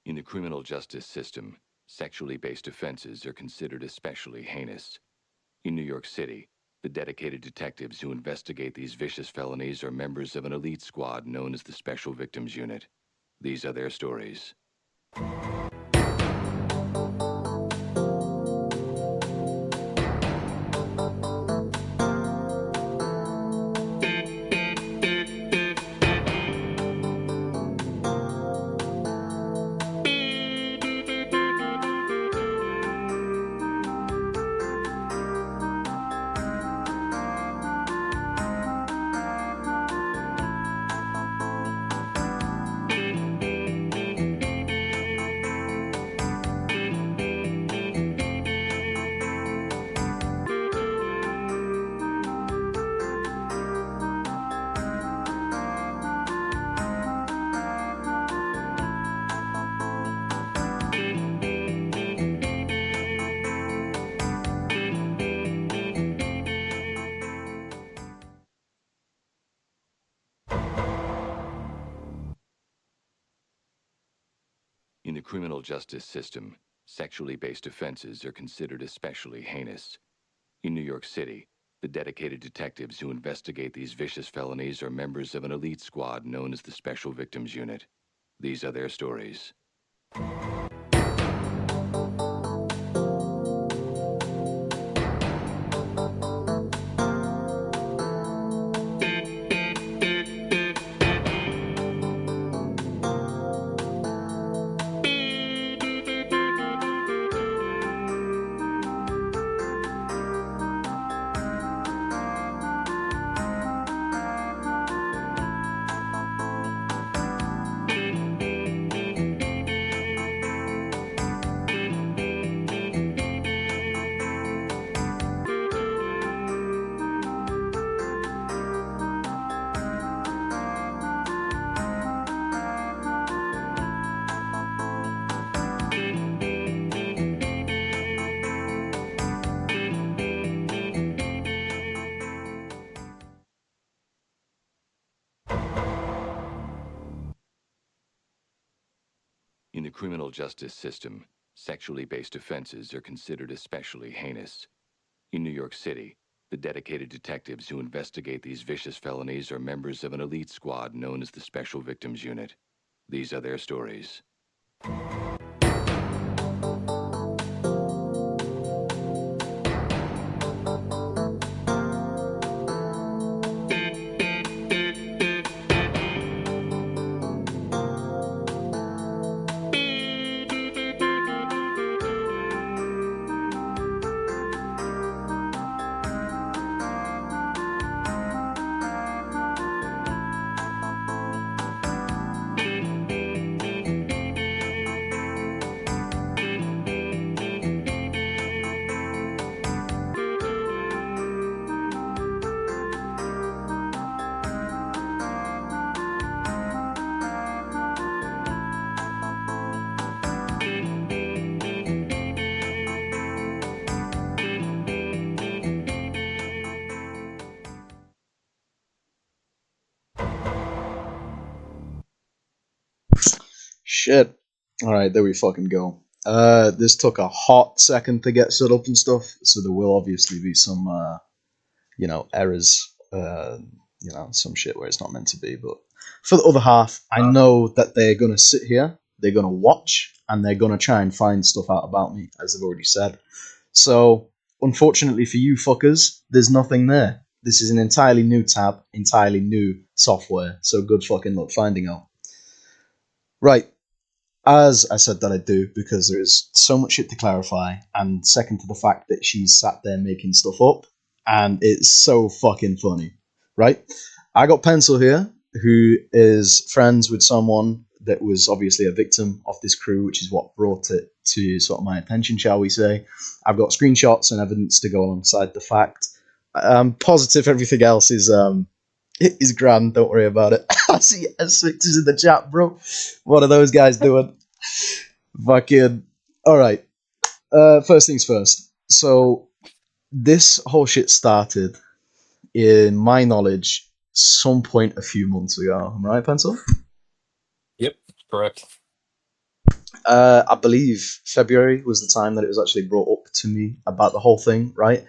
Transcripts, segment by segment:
In the criminal justice system, sexually based offenses are considered especially heinous. In New York City, the dedicated detectives who investigate these vicious felonies are members of an elite squad known as the Special Victims Unit. These are their stories. In the criminal justice system, sexually based offenses are considered especially heinous. In New York City, the dedicated detectives who investigate these vicious felonies are members of an elite squad known as the Special Victims Unit. These are their stories. In the criminal justice system, sexually based offenses are considered especially heinous. In New York City, the dedicated detectives who investigate these vicious felonies are members of an elite squad known as the Special Victims Unit. These are their stories. Shit. Alright, there we fucking go. This took a hot second to get set up and stuff, so there will obviously be some, errors, some shit where it's not meant to be, but for the other half, I know that they're gonna sit here, they're gonna watch, and they're gonna try and find stuff out about me, as I've already said. So, unfortunately for you fuckers, there's nothing there. This is an entirely new tab, entirely new software, so good fucking luck finding out. Right, as I said that I do, because there is so much shit to clarify, and second to the fact that she's sat there making stuff up, and it's so fucking funny, right? I got Pencil here, who is friends with someone that was obviously a victim of this crew, which is what brought it to sort of my attention, shall we say. I've got screenshots and evidence to go alongside the fact. I'm positive everything else is grand, don't worry about it. I see S6 is in the chat, bro. What are those guys doing? Fucking. Alright. First things first. So, this whole shit started, in my knowledge, some point a few months ago. Am I right, Pencil? Yep, correct. I believe February was the time that it was actually brought up to me about the whole thing, right?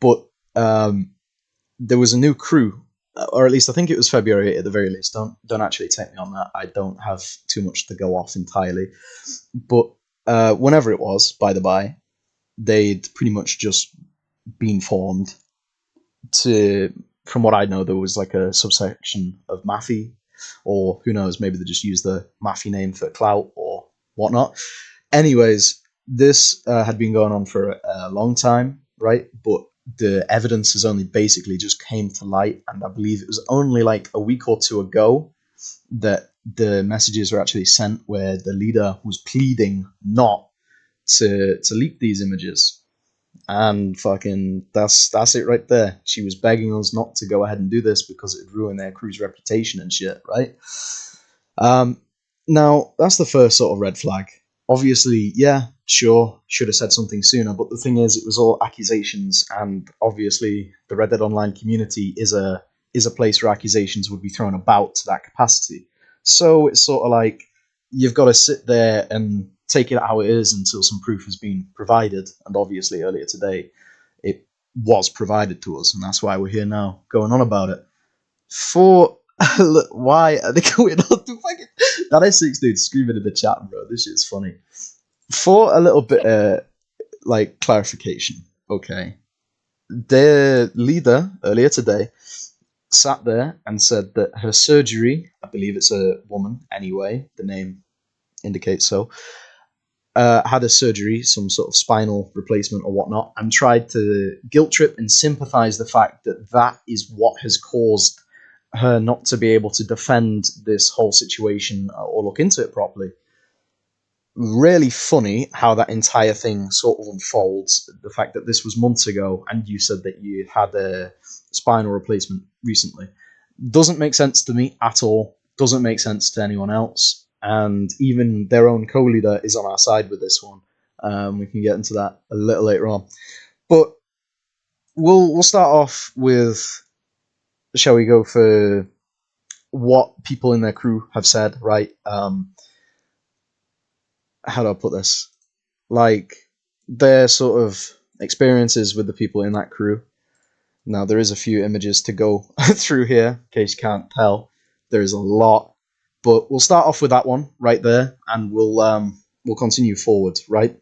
But there was a new crew, or at least I think it was February at the very least. Don't actually take me on that. I don't have too much to go off entirely. But whenever it was, by the by, they'd pretty much just been formed. To From what I know, there was like a subsection of Mafi, or who knows, maybe they just used the Mafi name for clout or whatnot. Anyways, this had been going on for a long time, right? But the evidence has only basically just came to light, and I believe it was only like a week or two ago that the messages were actually sent where the leader was pleading not to leak these images. And fucking that's it right there. She was begging us not to go ahead and do this because it'd ruin their crew's reputation and shit, right? Um, Now that's the first sort of red flag. Obviously, yeah, sure, should have said something sooner. But the thing is, it was all accusations, and obviously, the Red Dead Online community is a place where accusations would be thrown about to that capacity. So it's sort of like you've got to sit there and take it how it is until some proof has been provided. And obviously, earlier today, it was provided to us, and that's why we're here now, going on about it. For why are they going on to fucking that S6 dude screaming in the chat, bro? This shit's funny. For a little bit, like clarification, okay. Their leader earlier today sat there and said that her surgery, I believe it's a woman anyway, the name indicates so, had a surgery, some sort of spinal replacement or whatnot, and tried to guilt trip and sympathize the fact that that is what has caused her not to be able to defend this whole situation or look into it properly. Really funny how that entire thing sort of unfolds. The fact that this was months ago and you said that you had a spinal replacement recently doesn't make sense to me at all. Doesn't make sense to anyone else. And even their own co-leader is on our side with this one. We can get into that a little later on. But we'll start off with, shall we go for what people in their crew have said, right? How do I put this? Like, their sort of experiences with the people in that crew. Now, there is a few images to go through here, in case you can't tell. There is a lot. But we'll start off with that one right there, and we'll continue forward, right?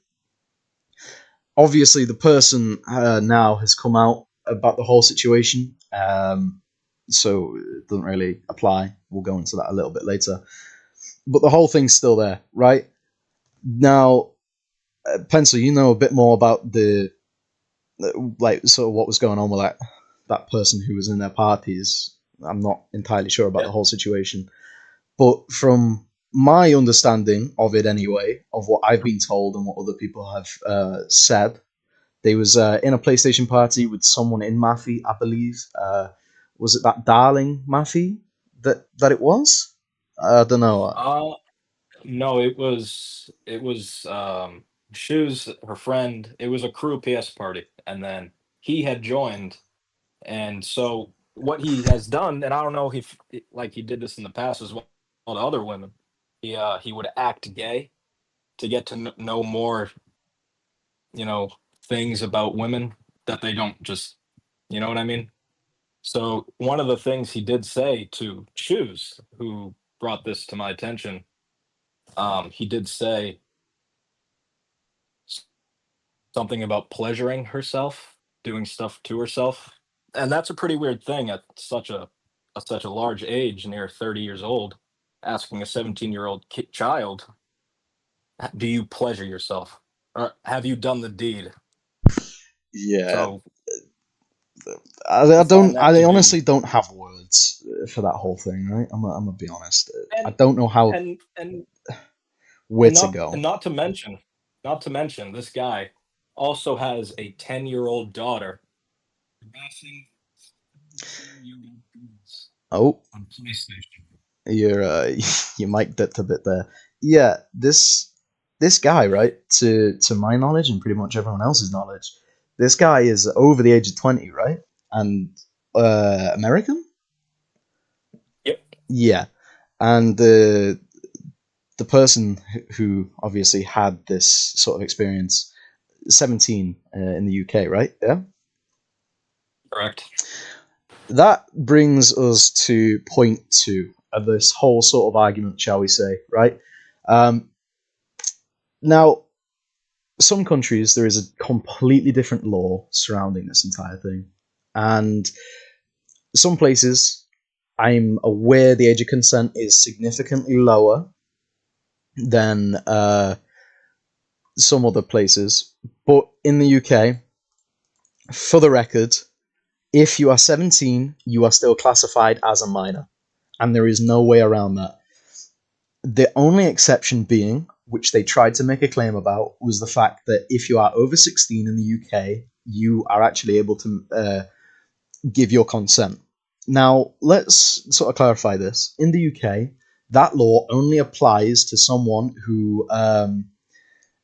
Obviously, the person now has come out about the whole situation, so it doesn't really apply. We'll go into that a little bit later. But the whole thing's still there, right? Now, Pencil, you know a bit more about the like sort of what was going on with that person who was in their parties. I'm not entirely sure about the whole situation, but from my understanding of it anyway, of what I've been told and what other people have said, they was in a PlayStation party with someone in Mafi, I believe. Was it that Darling Mafi that it was? I don't know. No, it was Shoes, her friend. It was a crew PS party, and then he had joined, and so what he has done, and I don't know if like he did this in the past as well to other women. He would act gay to get to know more, you know, things about women that they don't just, you know what I mean. So one of the things he did say to Shoes, who brought this to my attention, he did say something about pleasuring herself, doing stuff to herself, and that's a pretty weird thing at such a large age, near 30 years old, asking a 17-year-old child, "Do you pleasure yourself, or have you done the deed?" Yeah, So I I don't. find that I to be, honestly don't have words for that whole thing. Right? I'm gonna be honest. I and don't know how and and where to go. and not to mention, this guy also has a 10-year-old daughter. Bashing 17-year-old girls Oh, on PlayStation. you're you mic dipped a bit there. Yeah, this guy, right? To my knowledge and pretty much everyone else's knowledge, this guy is over the age of 20, right? And American. Yep. Yeah, and the person who obviously had this sort of experience, 17 in the UK, right? Yeah. Correct. That brings us to point two of this whole sort of argument, shall we say, right? Now, some countries, there is a completely different law surrounding this entire thing. And some places, I'm aware the age of consent is significantly lower than some other places. But in the UK, for the record, if you are 17, you are still classified as a minor. And there is no way around that. The only exception being, which they tried to make a claim about, was the fact that if you are over 16 in the UK, you are actually able to give your consent. Now, let's sort of clarify this. In the UK, that law only applies to someone who,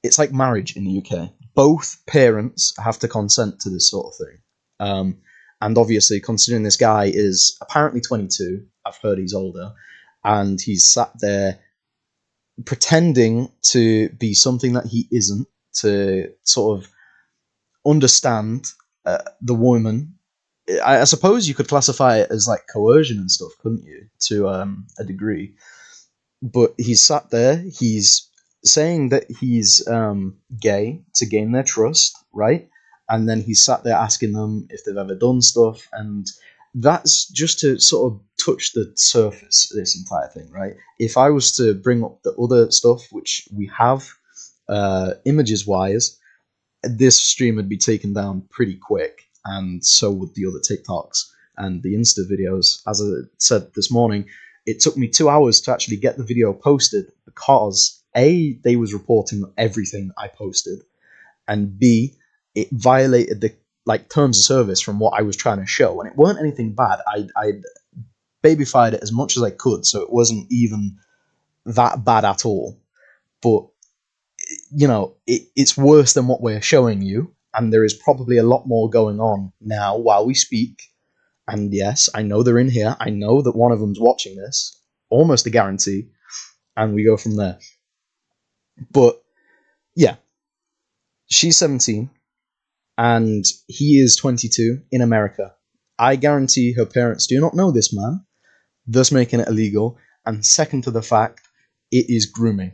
it's like marriage in the UK. Both parents have to consent to this sort of thing. And obviously, considering this guy is apparently 22, I've heard he's older, and he's sat there pretending to be something that he isn't, to sort of understand the woman. I suppose you could classify it as like coercion and stuff, couldn't you, to a degree? But he's sat there, he's saying that he's gay to gain their trust, right? And then he's sat there asking them if they've ever done stuff, and that's just to sort of touch the surface of this entire thing, right? If I was to bring up the other stuff, which we have, images-wise, this stream would be taken down pretty quick, and so would the other TikToks and the Insta videos. As I said this morning, it took me 2 hours to actually get the video posted because A, they was reporting everything I posted, and B, it violated the terms of service from what I was trying to show, and it weren't anything bad. I babyfied it as much as I could, so it wasn't even that bad at all. But you know, it's worse than what we're showing you, and there is probably a lot more going on now while we speak. And yes, I know they're in here. I know that one of them's watching this, almost a guarantee, and we go from there. But yeah, she's 17, and he is 22 in America. I guarantee her parents do not know this man, thus making it illegal. And second to the fact, it is grooming.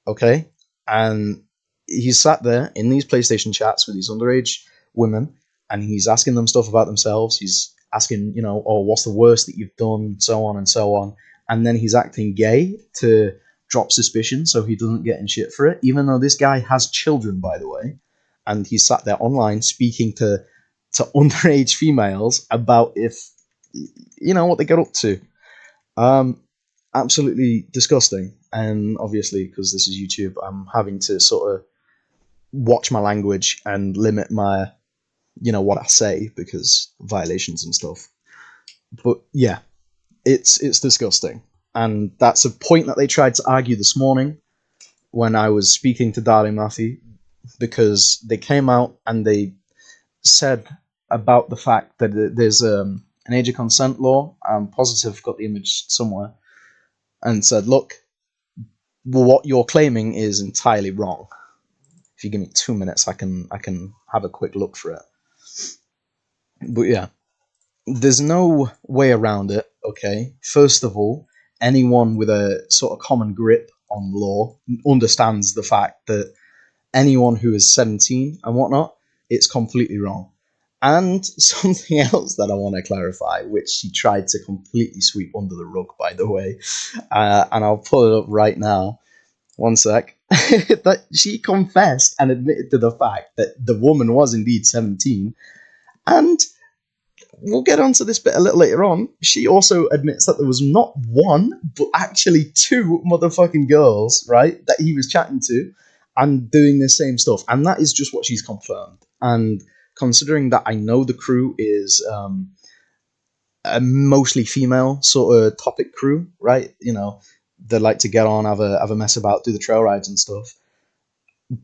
Okay? And he's sat there in these PlayStation chats with these underage women, and he's asking them stuff about themselves. He's asking, you know, oh, what's the worst that you've done, so on and so on. And then he's acting gay to drop suspicion so he doesn't get in shit for it, even though this guy has children, by the way. And he's sat there online speaking to underage females about if, you know, what they get up to. Absolutely disgusting. And obviously, because this is YouTube, I'm having to sort of watch my language and limit my, you know, what I say, because violations and stuff. But yeah, it's disgusting. And that's a point that they tried to argue this morning when I was speaking to Darling Matthew, because they came out and they said about the fact that there's an age of consent law. I'm positive I've got the image somewhere, and said, look, what you're claiming is entirely wrong. If you give me 2 minutes, I can have a quick look for it. But yeah, there's no way around it, okay? First of all, anyone with a sort of common grip on law understands the fact that anyone who is 17 and whatnot, it's completely wrong. And something else that I want to clarify, which she tried to completely sweep under the rug, by the way, and I'll pull it up right now. One sec. That she confessed and admitted to the fact that the woman was indeed 17, and we'll get onto this bit a little later on. She also admits that there was not one, but actually two motherfucking girls, right, that he was chatting to and doing the same stuff. And that is just what she's confirmed. And considering that I know the crew is a mostly female sort of topic crew, right? You know, they like to get on, have a mess about, do the trail rides and stuff.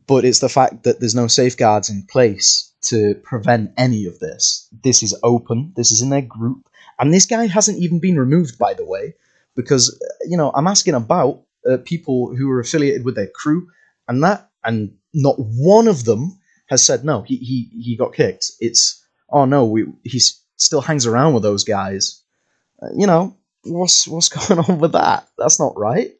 But it's the fact that there's no safeguards in place to prevent any of this. This is open. This is in their group. And this guy hasn't even been removed, by the way, because, you know, I'm asking about people who were affiliated with their crew, and not one of them has said no. He got kicked. It's oh no, he still hangs around with those guys. What's going on with that? That's not right.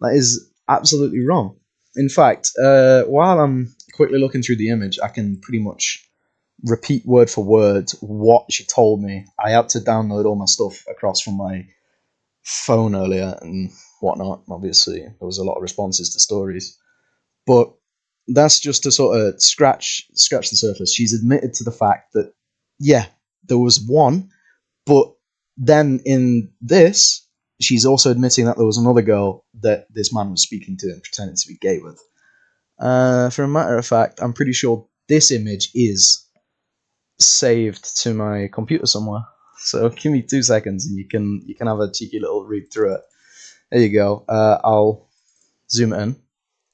That is absolutely wrong. In fact, while I'm quickly looking through the image, I can pretty much repeat word for word what she told me. I had to download all my stuff across from my phone earlier and whatnot. Obviously, there was a lot of responses to stories, but that's just to sort of scratch the surface. She's admitted to the fact that yeah, there was one, but then in this, she's also admitting that there was another girl that this man was speaking to and pretending to be gay with. For a matter of fact, I'm pretty sure this image is saved to my computer somewhere. So give me 2 seconds and you can have a cheeky little read through it. There you go. I'll zoom it in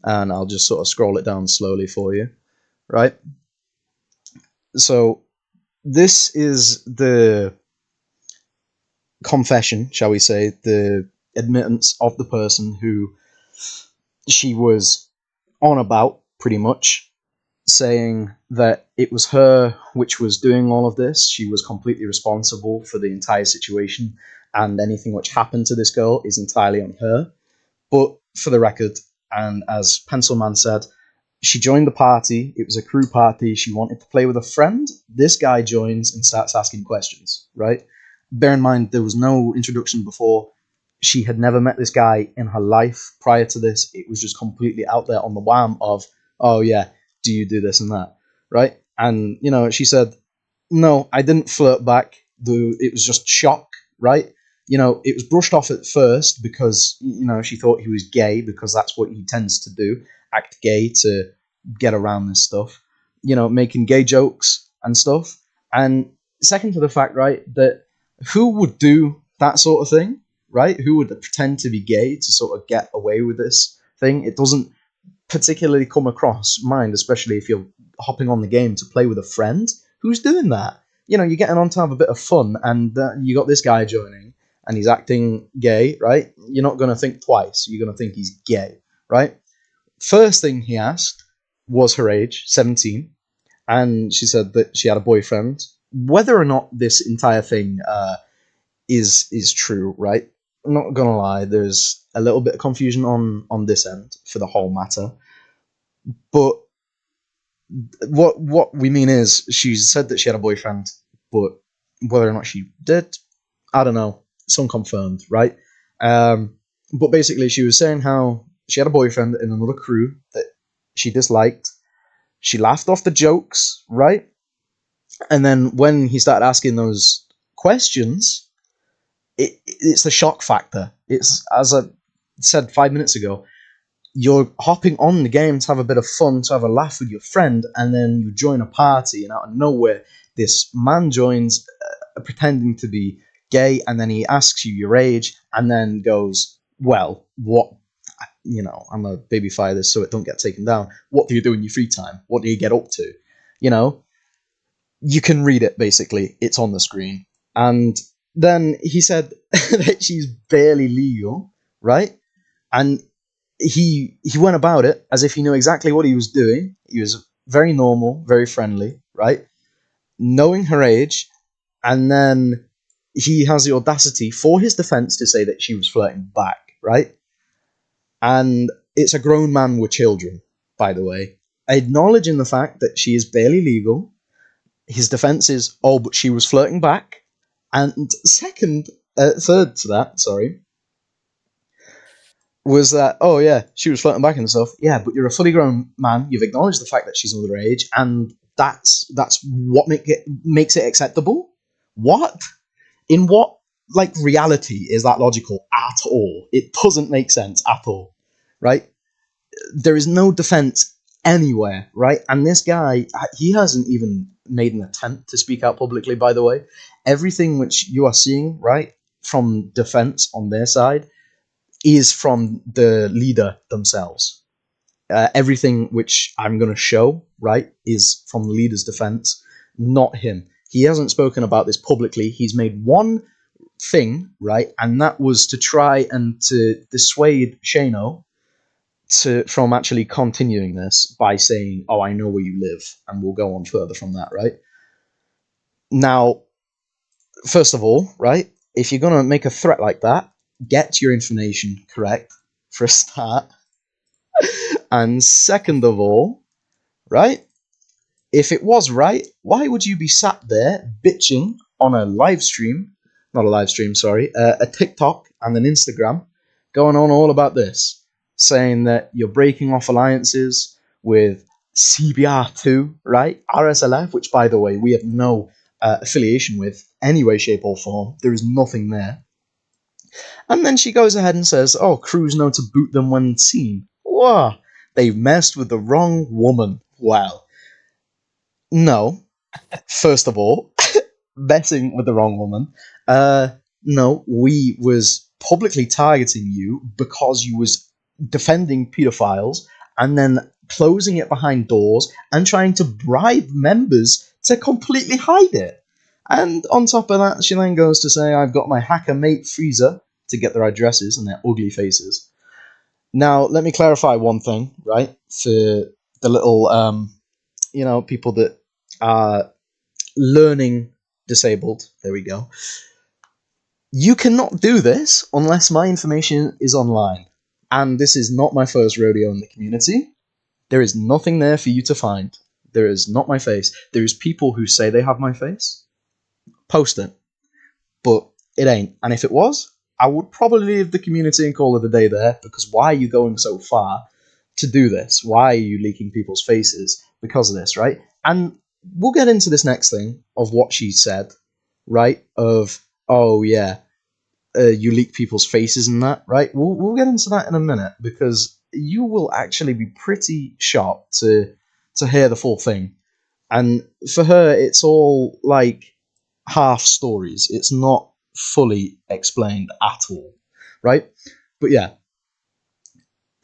and I'll just sort of scroll it down slowly for you. Right? So this is the confession, shall we say, the admittance of the person who she was on about, pretty much, saying that it was her which was doing all of this. She was completely responsible for the entire situation, and anything which happened to this girl is entirely on her. But for the record, and as Pencilman said, she joined the party. It was a crew party. She wanted to play with a friend. This guy joins and starts asking questions, right? Bear in mind, there was no introduction before. She had never met this guy in her life prior to this. It was just completely out there on the wham of, oh yeah, do you do this and that, right? And, she said, no, I didn't flirt back. It was just shock, right? It was brushed off at first because, she thought he was gay because that's what he tends to do, act gay to get around this stuff, making gay jokes and stuff. And second to the fact, right, that who would do that sort of thing, right? Who would pretend to be gay to sort of get away with this thing? It doesn't particularly come across mind, especially if you're hopping on the game to play with a friend. Who's doing that? You're getting on to have a bit of fun, and you got this guy joining, and he's acting gay, right? You're not going to think twice. You're going to think he's gay, right? First thing he asked was her age, 17, and she said that she had a boyfriend. Whether or not this entire thing is true, right? I'm not gonna lie, there's a little bit of confusion on this end for the whole matter. But what we mean is, she said that she had a boyfriend, but whether or not she did, I don't know. It's unconfirmed, right? But basically, she was saying how she had a boyfriend in another crew that she disliked. She laughed off the jokes, right? And then when he started asking those questions, it's the shock factor. It's, as I said 5 minutes ago, you're hopping on the game to have a bit of fun, to have a laugh with your friend, and then you join a party, and out of nowhere, this man joins pretending to be gay, and then he asks you your age, and then goes, well, what, I'm a baby fire this so it don't get taken down. What do you do in your free time? What do you get up to? You can read it, basically. It's on the screen. And then he said that she's barely legal, right? And he went about it as if he knew exactly what he was doing. He was very normal, very friendly, right? Knowing her age, and then he has the audacity, for his defense, to say that she was flirting back, right? And it's a grown man with children, by the way. Acknowledging the fact that she is barely legal. His defense is, oh, but she was flirting back. And third to that, was that, oh yeah, she was flirting back and stuff. Yeah, but you're a fully grown man. You've acknowledged the fact that she's underage, and that's what makes it acceptable. What? In what reality is that logical at all? It doesn't make sense at all, right? There is no defense anywhere, right? And this guy, he hasn't even made an attempt to speak out publicly, by the way. Everything which you are seeing, right, from defense on their side is from the leader themselves. Everything which I'm going to show, right, is from the leader's defense, not him. He hasn't spoken about this publicly. He's made one thing, right? And that was to try and to dissuade Shano from actually continuing this by saying, "Oh, I know where you live," and we'll go on further from that, right? Now, first of all, right, if you're gonna make a threat like that, get your information correct for a start, and second of all, right, if it was right, why would you be sat there bitching on a live stream, not a live stream, sorry, a TikTok and an Instagram, going on all about this, saying that you're breaking off alliances with CBR2, right? RSLF, which, by the way, we have no affiliation with, any way, shape, or form. There is nothing there. And then she goes ahead and says, oh, crews know to boot them when seen. Whoa, they've messed with the wrong woman. Well, no. First of all, messing with the wrong woman. No, we was publicly targeting you because you was defending pedophiles and then closing it behind doors and trying to bribe members to completely hide it. And on top of that, she then goes to say, I've got my hacker mate Freezer to get their addresses and their ugly faces. Now, let me clarify one thing, right? For the little, people that are learning disabled. There we go. You cannot do this unless my information is online. And this is not my first rodeo in the community. There is nothing there for you to find. There is not my face. There is people who say they have my face. Post it. But it ain't. And if it was, I would probably leave the community and call it a day there, because why are you going so far to do this? Why are you leaking people's faces because of this, right? And we'll get into this next thing of what she said, right? Of, oh yeah, you leak people's faces and that, right? We'll get into that in a minute, because you will actually be pretty shocked to hear the full thing. And for her, it's all like half stories. It's not fully explained at all, right? But yeah,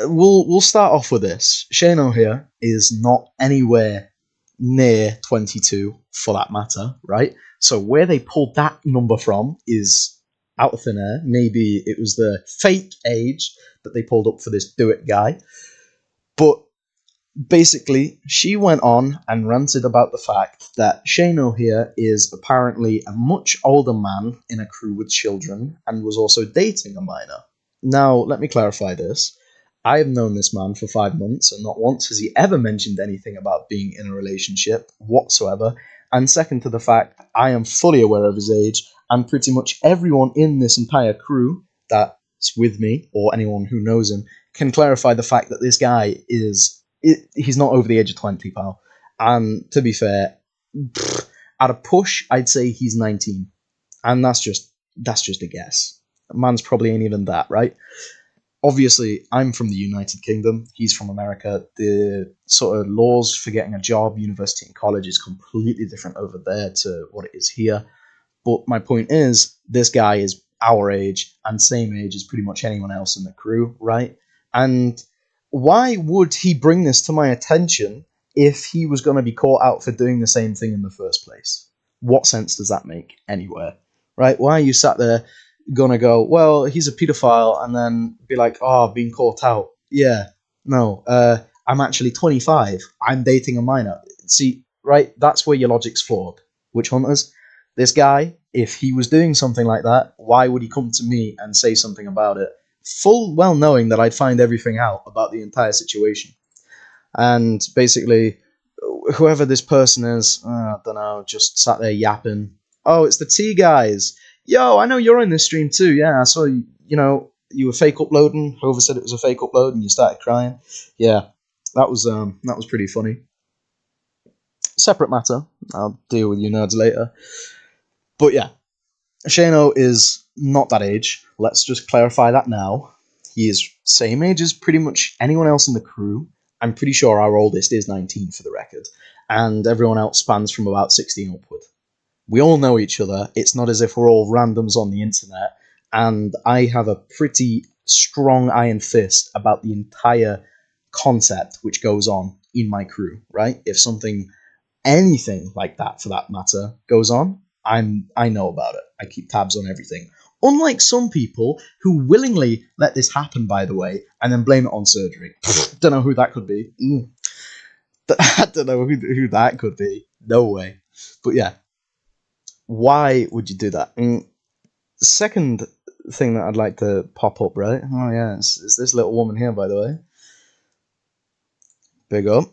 we'll start off with this. Shano here is not anywhere near 22 for that matter, right? So where they pulled that number from is out of thin air. Maybe it was the fake age that they pulled up for this do it guy. But basically, she went on and ranted about the fact that Shano here is apparently a much older man in a crew with children and was also dating a minor. Now, let me clarify this. I have known this man for 5 months, and not once has he ever mentioned anything about being in a relationship whatsoever. And second to the fact, I am fully aware of his age, and pretty much everyone in this entire crew that's with me, or anyone who knows him, can clarify the fact that this guy he's not over the age of 20, pal. And to be fair, at a push, I'd say he's 19. And that's just a guess. Man's probably ain't even that, right? Obviously, I'm from the United Kingdom. He's from America. The sort of laws for getting a job, university and college, is completely different over there to what it is here. But my point is, this guy is our age and same age as pretty much anyone else in the crew, right? And why would he bring this to my attention if he was going to be caught out for doing the same thing in the first place? What sense does that make anywhere, right? Why are you sat there going to go, well, he's a pedophile, and then be like, oh, I've been caught out? Yeah, no, I'm actually 25. I'm dating a minor. See, right, that's where your logic's flawed. Witch hunters, this guy, if he was doing something like that, why would he come to me and say something about it? Full well knowing that I'd find everything out about the entire situation. And basically, whoever this person is, I don't know, just sat there yapping. Oh, it's the T guys. Yo, I know you're in this stream too. Yeah, I saw you were fake uploading. Whoever said it was a fake upload and you started crying. Yeah, that was pretty funny. Separate matter. I'll deal with you nerds later. But yeah, Shano is not that age. Let's just clarify that now. He is same age as pretty much anyone else in the crew. I'm pretty sure our oldest is 19 for the record. And everyone else spans from about 16 upward. We all know each other. It's not as if we're all randoms on the internet. And I have a pretty strong iron fist about the entire concept which goes on in my crew, right? If anything like that for that matter, goes on, I know about it. I keep tabs on everything. Unlike some people who willingly let this happen, by the way, and then blame it on surgery. Don't know who that could be. I don't know who that could be. No way. But yeah, why would you do that? Second thing that I'd like to pop up, right? Oh yeah, it's this little woman here, by the way. Big up.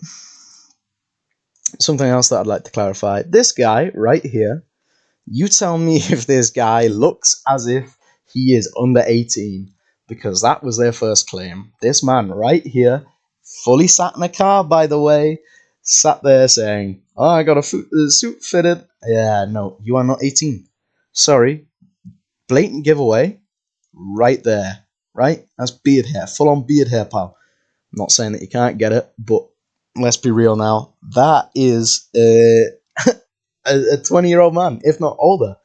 Something else that I'd like to clarify. This guy right here, you tell me if this guy looks as if he is under 18, because that was their first claim. This man right here, fully sat in a car, by the way, sat there saying, oh, I got a suit fitted. Yeah, no, you are not 18. Sorry. Blatant giveaway right there, right? That's beard hair, full on beard hair, pal. I'm not saying that you can't get it, but let's be real now. That is a 20-year-old man, if not older.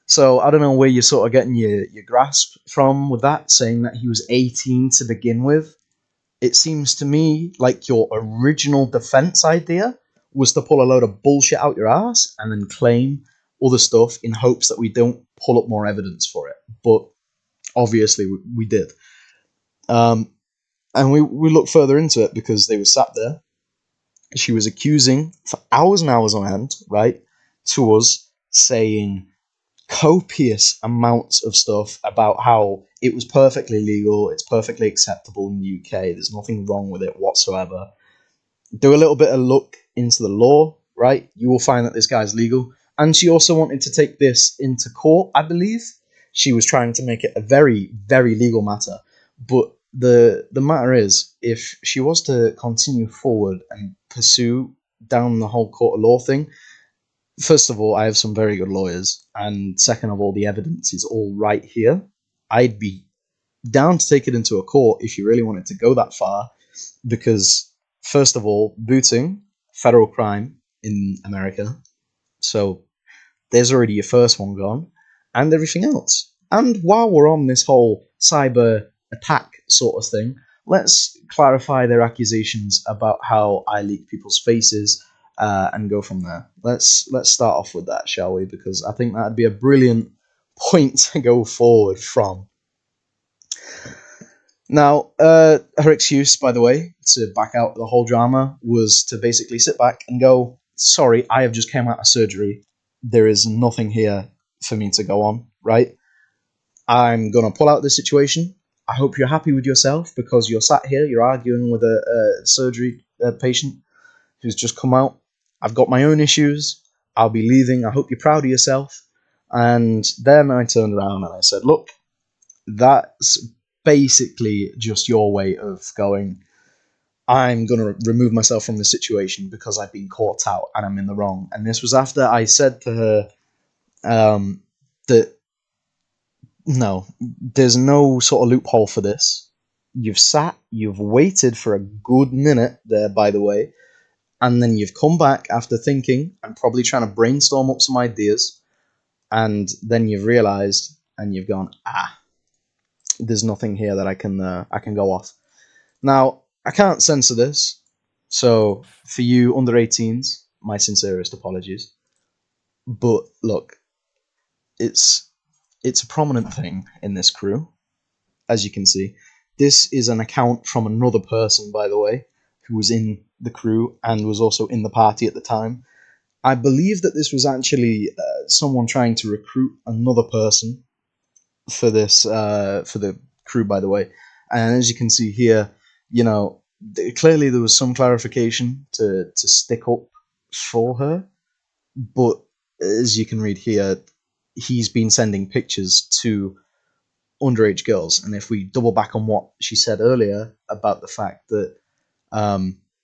So I don't know where you're sort of getting your grasp from with that, saying that he was 18 to begin with. It seems to me like your original defense idea was to pull a load of bullshit out your ass and then claim other stuff in hopes that we don't pull up more evidence for it. But obviously we did. And we looked further into it because they were sat there. She was accusing for hours and hours on end, right, to us, saying copious amounts of stuff about how it was perfectly legal, it's perfectly acceptable in the UK, there's nothing wrong with it whatsoever. Do a little bit of look into the law, right? You will find that this guy's legal. And she also wanted to take this into court, I believe. She was trying to make it a very, very legal matter. But the matter is, if she was to continue forward and pursue down the whole court of law thing, first of all, I have some very good lawyers, and second of all, the evidence is all right here. I'd be down to take it into a court if you really wanted to go that far, because first of all, booting, federal crime in America, so there's already your first one gone, and everything else. And while we're on this whole cyber attack sort of thing, let's clarify their accusations about how I leak people's faces, and go from there. Let's start off with that, shall we? Because I think that'd be a brilliant point to go forward from. Now, her excuse, by the way, to back out the whole drama was to basically sit back and go, sorry, I have just come out of surgery. There is nothing here for me to go on, right? I'm going to pull out of this situation. I hope you're happy with yourself because you're sat here, you're arguing with a surgery patient who's just come out. I've got my own issues. I'll be leaving. I hope you're proud of yourself. And then I turned around and I said, look, that's basically just your way of going, I'm going to remove myself from the situation because I've been caught out and I'm in the wrong. And this was after I said to her that, no, there's no sort of loophole for this. You've sat, you've waited for a good minute there, by the way, and then you've come back after thinking and probably trying to brainstorm up some ideas, and then you've realized and you've gone, there's nothing here that I can go off. Now, I can't censor this, so for you under 18s, my sincerest apologies. But look, it's a prominent thing in this crew, as you can see. This is an account from another person, by the way, who was in the crew and was also in the party at the time. I believe that this was actually someone trying to recruit another person for this for the crew, by the way. And as you can see here, you know, clearly there was some clarification to stick up for her, but as you can read here, he's been sending pictures to underage girls. And if we double back on what she said earlier about the fact that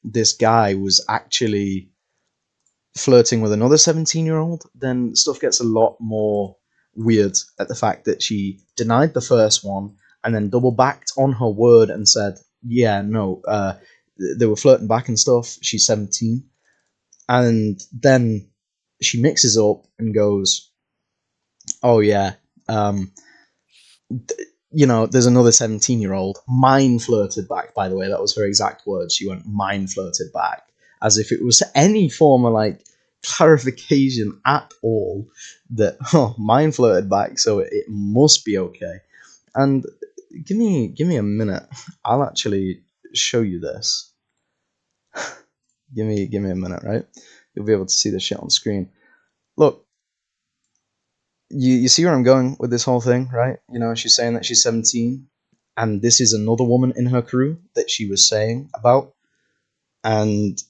this guy was actually flirting with another 17-year-old, then stuff gets a lot more weird at the fact that she denied the first one and then double backed on her word and said, yeah, no, they were flirting back and stuff. She's 17. And then she mixes up and goes, oh yeah, you know, there's another 17-year-old. Mine flirted back, by the way. That was her exact words. She went, mine flirted back. As if it was any form of, like, clarification at all that mine flirted back, so it must be okay. And give me a minute. I'll actually show you this. give me a minute, right? You'll be able to see the shit on screen. Look, you see where I'm going with this whole thing, right? You know, she's saying that she's 17, and this is another woman in her crew that she was saying about, and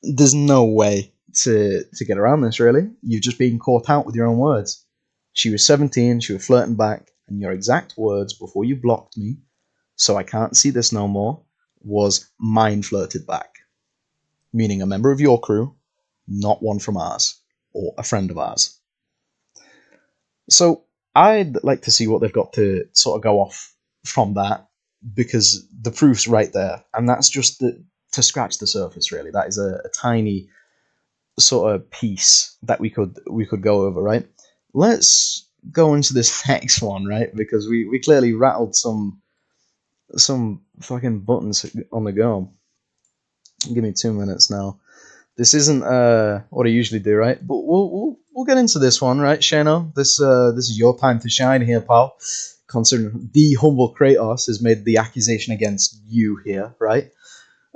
there's no way to get around this, really. You've just been caught out with your own words. She was 17, she was flirting back, and your exact words before you blocked me, so I can't see this no more, was mine flirted back. Meaning a member of your crew, not one from ours, or a friend of ours. So I'd like to see what they've got to sort of go off from that, because the proof's right there, and that's just to scratch the surface, really. That is a tiny sort of piece that we could go over, right? Let's go into this next one, right? Because we clearly rattled some fucking buttons on the go. Give me 2 minutes now. This isn't what I usually do, right? But we'll get into this one, right, Shano? This is your time to shine here, pal. Considering the humble Kratos has made the accusation against you here, right?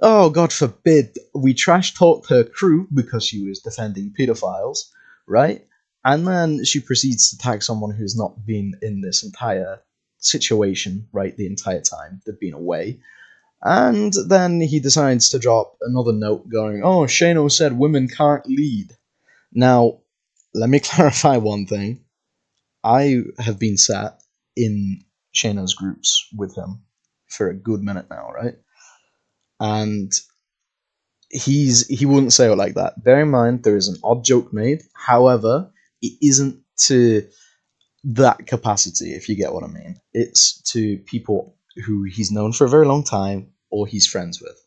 Oh, God forbid we trash talked her crew because she was defending pedophiles, right? And then she proceeds to tag someone who's not been in this entire situation, right, the entire time. They've been away. And then he decides to drop another note going, oh, Shano said women can't lead. Now, let me clarify one thing. I have been sat in Shano's groups with him for a good minute now, right? And he wouldn't say it like that. Bear in mind, there is an odd joke made. However, it isn't to that capacity, if you get what I mean. It's to people who he's known for a very long time or he's friends with.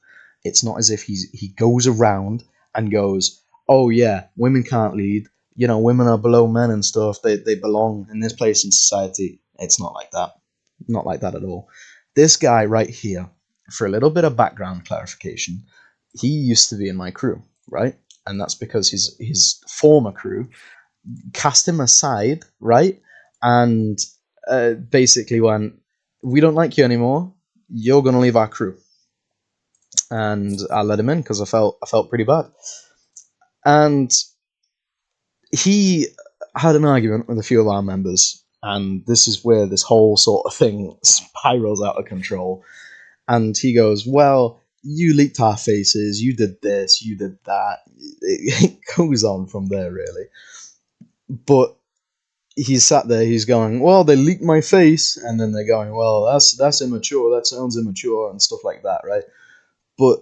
It's not as if he goes around and goes, oh yeah, women can't lead, you know, women are below men and stuff, they belong in this place in society. It's not like that. Not like that at all. This guy right here, for a little bit of background clarification, he used to be in my crew, right? And that's because his former crew cast him aside, right? And basically went, we don't like you anymore, you're going to leave our crew. And I let him in because I felt pretty bad. And he had an argument with a few of our members, and this is where this whole sort of thing spirals out of control. And he goes, well, you leaked our faces, you did this, you did that. It goes on from there, really. But he's sat there, he's going, well, they leaked my face, and then they're going, well, that's immature, that sounds immature, and stuff like that, right? But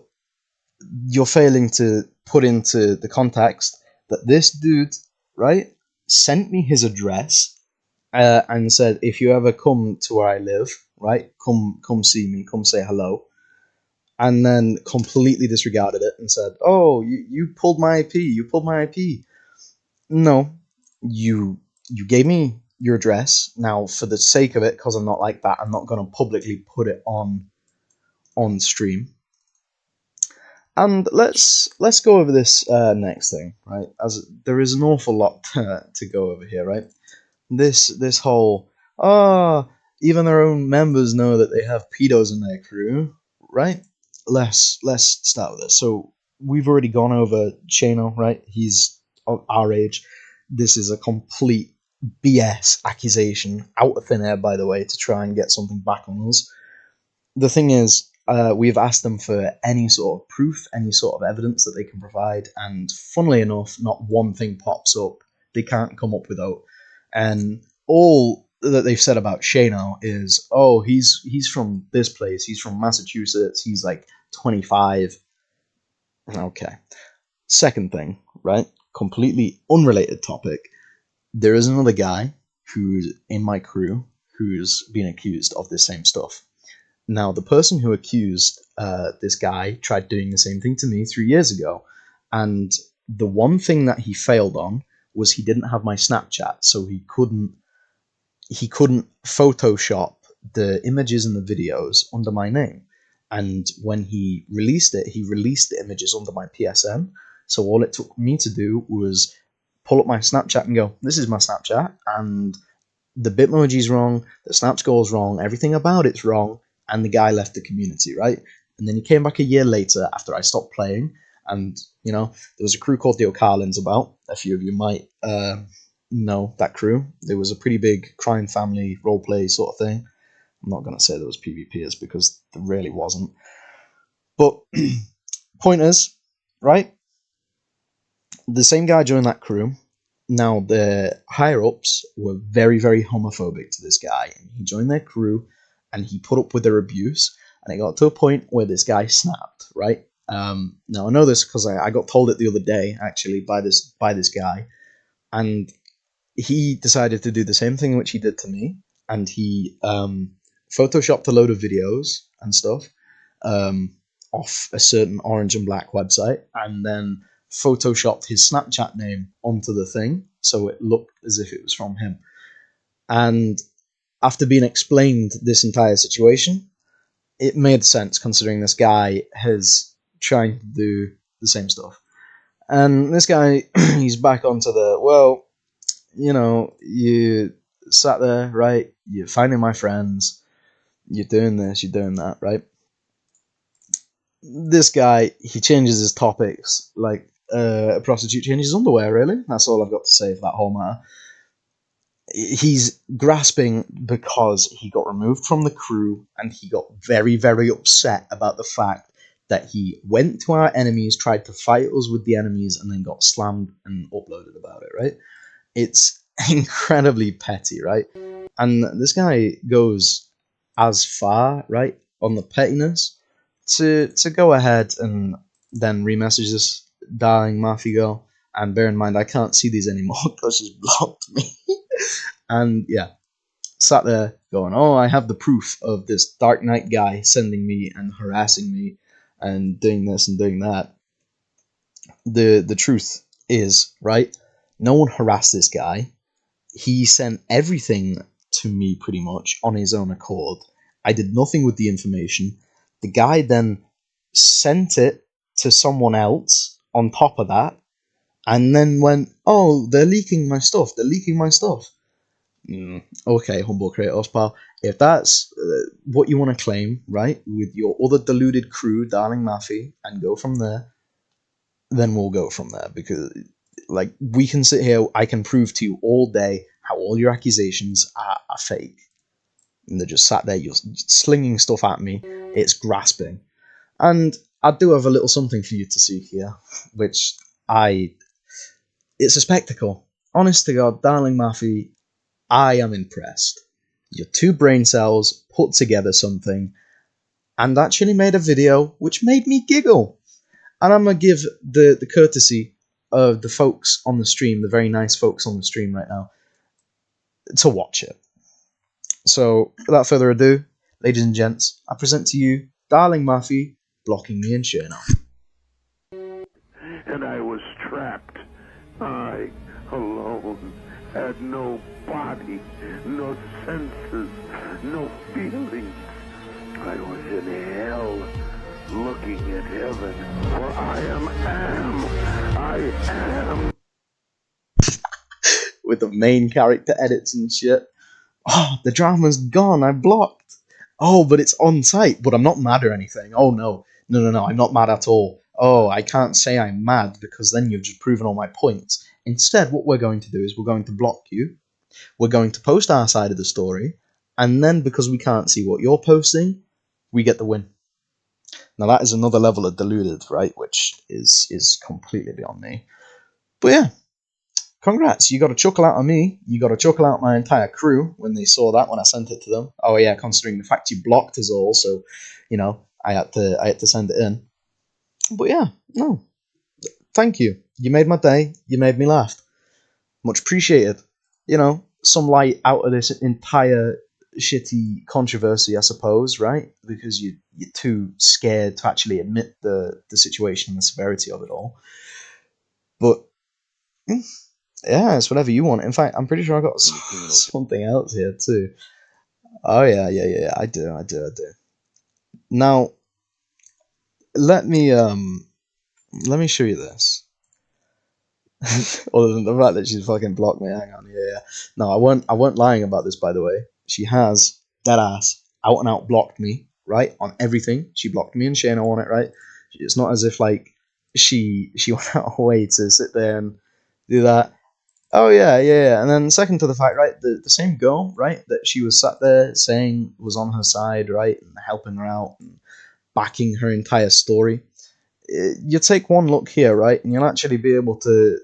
you're failing to put into the context that this dude, right, sent me his address and said, if you ever come to where I live, right, come see me, come say hello, and then completely disregarded it and said, oh, you pulled my IP. No, you gave me your address. Now, for the sake of it, because I'm not like that, I'm not going to publicly put it on stream. And let's go over this next thing, right? As there is an awful lot to go over here, right? This whole even their own members know that they have pedos in their crew, right? Let's start with this. So we've already gone over Shano, right? He's of our age. This is a complete BS accusation out of thin air, by the way, to try and get something back on us. The thing is, we've asked them for any sort of proof, any sort of evidence that they can provide, and funnily enough, not one thing pops up. They can't come up without. And all that they've said about Shano is, oh, he's from this place, he's from Massachusetts, he's like 25. Okay. Second thing, right? Completely unrelated topic. There is another guy who's in my crew who's been accused of this same stuff. Now, the person who accused this guy tried doing the same thing to me 3 years ago, and the one thing that he failed on was he didn't have my Snapchat, so he couldn't Photoshop the images and the videos under my name. And when he released the images under my PSN, So all it took me to do was pull up my Snapchat and go, this is my Snapchat, and the Bitmoji's wrong, the snap score's wrong, everything about it's wrong, and the guy left the community, right? And then he came back a year later after I stopped playing, and, you know, there was a crew called the O'Carlins about. A few of you might know that crew. There was a pretty big crime family roleplay sort of thing. I'm not going to say there was PvPers because there really wasn't. But point is, right, the same guy joined that crew. Now, the higher-ups were very, very homophobic to this guy. He joined their crew, and he put up with their abuse, and it got to a point where this guy snapped, right? Now, I know this because I got told it the other day, actually, by this guy, and he decided to do the same thing which he did to me, and he photoshopped a load of videos and stuff off a certain orange and black website, and then photoshopped his Snapchat name onto the thing so it looked as if it was from him. And after being explained this entire situation, it made sense considering this guy has trying to do the same stuff. And this guy, he's back onto the, well, you know, you sat there, right? You're finding my friends, you're doing this, you're doing that, right? This guy, he changes his topics like a prostitute changes his underwear, really. That's all I've got to say for that whole matter. He's grasping because he got removed from the crew and he got very, very upset about the fact that he went to our enemies, tried to fight us with the enemies, and then got slammed and uploaded about it, right? It's incredibly petty, right? And this guy goes as far, right, on the pettiness to go ahead and then remessage this darling Mafia girl. And bear in mind, I can't see these anymore because she's blocked me. And yeah, sat there going, oh, I have the proof of this Dark Knight guy sending me and harassing me and doing this and doing that. The truth is, right, no one harassed this guy. He sent everything to me pretty much on his own accord. I did nothing with the information. The guy then sent it to someone else on top of that, and then went, oh, they're leaking my stuff. They're leaking my stuff. Okay, humble Kratos, pal. If that's what you want to claim, right, with your other deluded crew, Darling Maffy, and go from there, then we'll go from there. Because, like, we can sit here, I can prove to you all day how all your accusations are fake. And they're just sat there, you're slinging stuff at me. It's grasping. And I do have a little something for you to see here, which it's a spectacle. Honest to God, Darling Maffy, I am impressed. Your two brain cells put together something and actually made a video which made me giggle. And I'm going to give the courtesy of the folks on the stream, the very nice folks on the stream right now, to watch it. So, without further ado, ladies and gents, I present to you Darling Maffy blocking me and Shane off. And I was trapped. I, alone, had no body, no senses, no feelings. I was in hell, looking at heaven, for I am. With the main character edits and shit. Oh, the drama's gone, I blocked. Oh, but it's on site, but I'm not mad or anything. Oh, no, I'm not mad at all. Oh, I can't say I'm mad because then you've just proven all my points. Instead, what we're going to do is we're going to block you. We're going to post our side of the story. And then because we can't see what you're posting, we get the win. Now, that is another level of deluded, right? Which is completely beyond me. But yeah, congrats. You got a chuckle out of me. You got a chuckle out of my entire crew when they saw that when I sent it to them. Oh yeah, considering the fact you blocked us all, so, you know, I had to send it in. But yeah, no. Thank you. You made my day. You made me laugh. Much appreciated. You know, some light out of this entire shitty controversy, I suppose, right? Because you're too scared to actually admit the situation and the severity of it all. But yeah, it's whatever you want. In fact, I'm pretty sure I got something else here too. Oh yeah, I do. Now, let me show you this. Other than the fact that she's fucking blocked me. Hang on, yeah. No, I weren't lying about this, by the way. She has, dead ass, out and out blocked me, right? On everything. She blocked me and Shayna on it, right? It's not as if, like, she went out of her way to sit there and do that. Oh, yeah. And then second to the fact, right, the same girl, right, that she was sat there saying was on her side, right, and helping her out and backing her entire story. You take one look here, right, and you'll actually be able to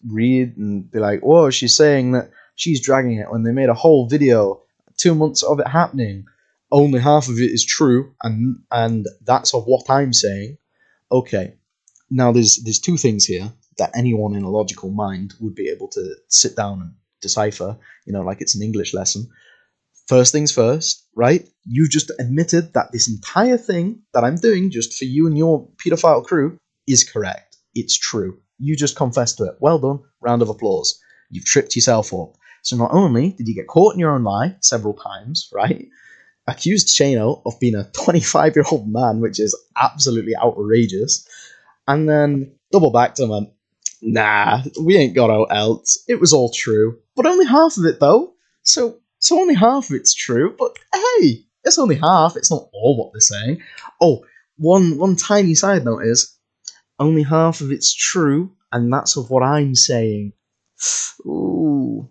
read and be like, whoa, she's saying that she's dragging it when they made a whole video, 2 months of it happening. Only half of it is true, and that's of what I'm saying. Okay, now there's two things here that anyone in a logical mind would be able to sit down and decipher, like it's an English lesson. First things first, right? You just admitted that this entire thing that I'm doing just for you and your pedophile crew is correct. It's true. You just confessed to it. Well done. Round of applause. You've tripped yourself up. So not only did you get caught in your own lie several times, right? Accused Shano of being a 25-year-old man, which is absolutely outrageous. And then double backed him and, nah, we ain't got out else. It was all true. But only half of it, though. So only half of it's true, but hey, it's only half. It's not all what they're saying. Oh, one tiny side note is only half of it's true, and that's of what I'm saying. Ooh.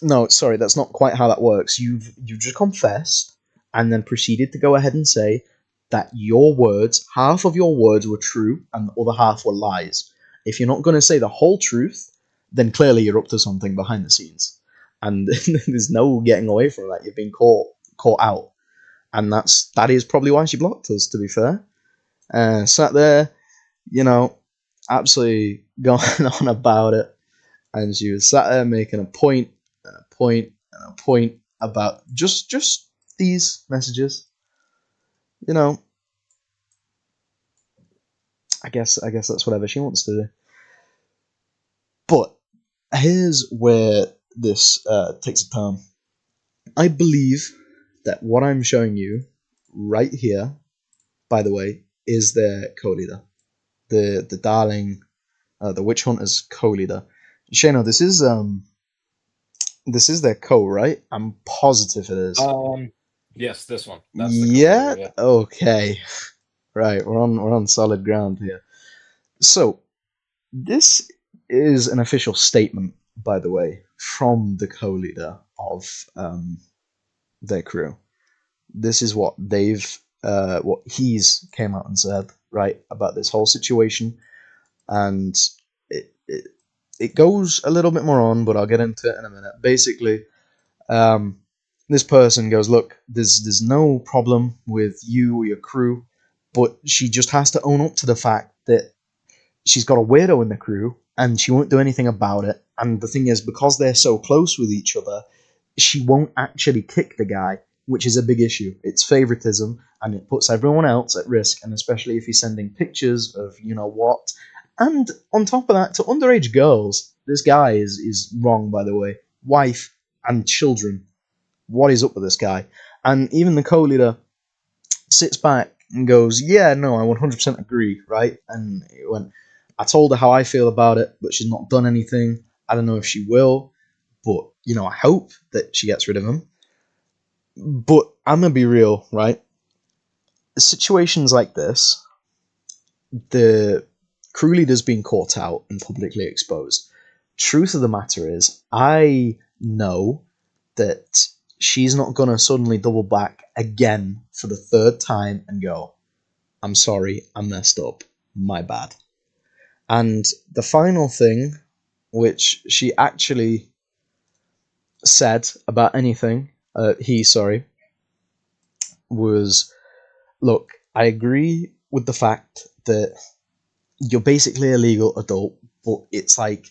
No, sorry, that's not quite how that works. You've just confessed and then proceeded to go ahead and say that your words, half of your words were true and the other half were lies. If you're not going to say the whole truth, then clearly you're up to something behind the scenes. And there's no getting away from that. You've been caught out. And that is probably why she blocked us, to be fair. Sat there, absolutely going on about it. And she was sat there making a point and a point and a point about just these messages. I guess that's whatever she wants to do. But here's where this takes a turn. I believe that what I'm showing you right here, by the way, is their co-leader, the darling, the witch hunters co-leader. Shano, this is their co, right? I'm positive it is. Yes, this one. That's the co-leader, yeah. Okay. Right, we're on solid ground here. So this is an official statement, by the way, from the co-leader of their crew. This is what what he's came out and said, right, about this whole situation, and it goes a little bit more on, but I'll get into it in a minute. Basically, this person goes, look, there's no problem with you or your crew, but she just has to own up to the fact that she's got a weirdo in the crew, and she won't do anything about it. And the thing is, because they're so close with each other, she won't actually kick the guy, which is a big issue. It's favoritism, and it puts everyone else at risk, and especially if he's sending pictures of what. And on top of that, to underage girls, this guy is wrong, by the way. Wife and children. What is up with this guy? And even the co-leader sits back and goes, yeah, no, I 100% agree, right? And it went, I told her how I feel about it, but she's not done anything. I don't know if she will, but, I hope that she gets rid of him. But I'm going to be real, right? Situations like this, the crew leader's being caught out and publicly exposed. Truth of the matter is, I know that she's not going to suddenly double back again for the third time and go, I'm sorry, I messed up, my bad. And the final thing, which she actually said about anything, was, look, I agree with the fact that you're basically a legal adult, but it's like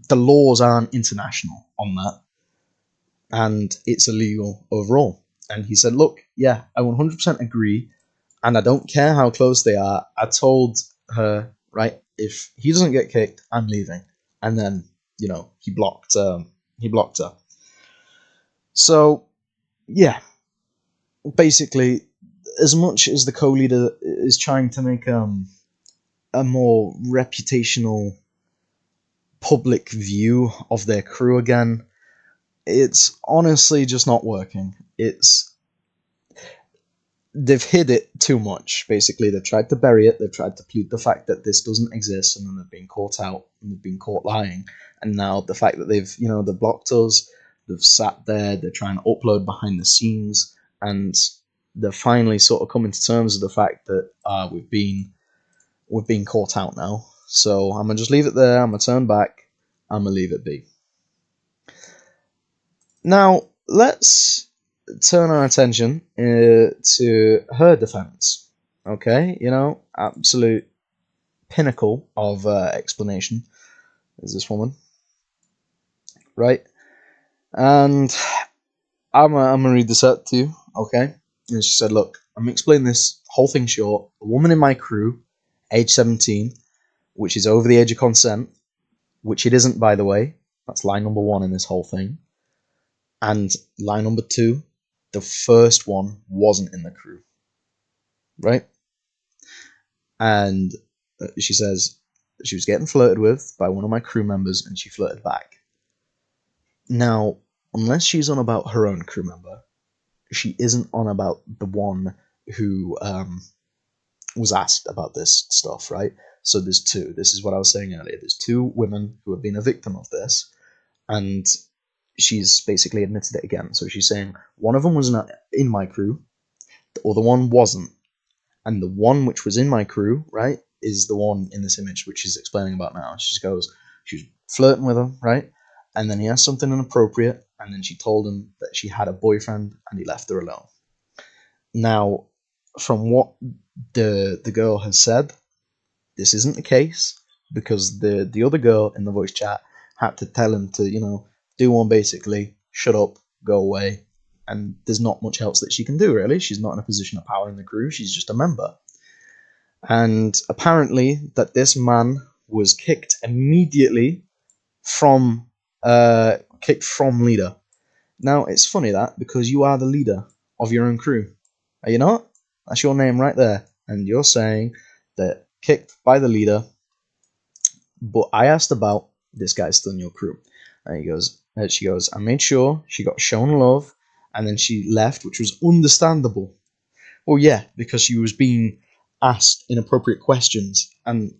the laws aren't international on that, and it's illegal overall. And he said, look, yeah, I 100% agree, and I don't care how close they are. I told her, right, if he doesn't get kicked, I'm leaving. And then, he blocked her. So, yeah, basically, as much as the co-leader is trying to make a more reputational public view of their crew again. It's honestly just not working. They've hid it too much. Basically, they've tried to bury it. They've tried to plead the fact that this doesn't exist, and then they've been caught out and they've been caught lying. And now the fact that they've blocked us, they've sat there, they're trying to upload behind the scenes, and they're finally sort of coming to terms with the fact that we've been caught out now. So I'm gonna just leave it there. I'm gonna turn back. I'm gonna leave it be. Now let's turn our attention to her defense. Okay, absolute pinnacle of explanation is this woman, right? And I'm gonna read this out to you, okay? And she said, "Look, I'm gonna explain this whole thing short. A woman in my crew, age 17, which is over the age of consent, which it isn't, by the way. That's line number 1 in this whole thing. And line number 2, the first one wasn't in the crew, right? And she says she was getting flirted with by one of my crew members, and she flirted back. Now, unless she's on about her own crew member, she isn't on about the one who was asked about this stuff, right? So there's 2. This is what I was saying earlier. There's 2 women who have been a victim of this, and she's basically admitted it again. So she's saying one of them was not in my crew, the other one wasn't. And the one which was in my crew, right, is the one in this image, which she's explaining about now. She goes, she was flirting with him, right? And then he asked something inappropriate, and then she told him that she had a boyfriend, and he left her alone. Now, from what the girl has said, this isn't the case, because the other girl in the voice chat had to tell him to, do one basically, shut up, go away, and there's not much else that she can do, really. She's not in a position of power in the crew, she's just a member. And apparently that this man was kicked immediately from leader. Now, it's funny that, because you are the leader of your own crew. Are you not? That's your name right there. And you're saying that kicked by the leader, but I asked about this guy's still in your crew. And she goes, I made sure she got shown love, and then she left, which was understandable. Well, yeah, because she was being asked inappropriate questions. And,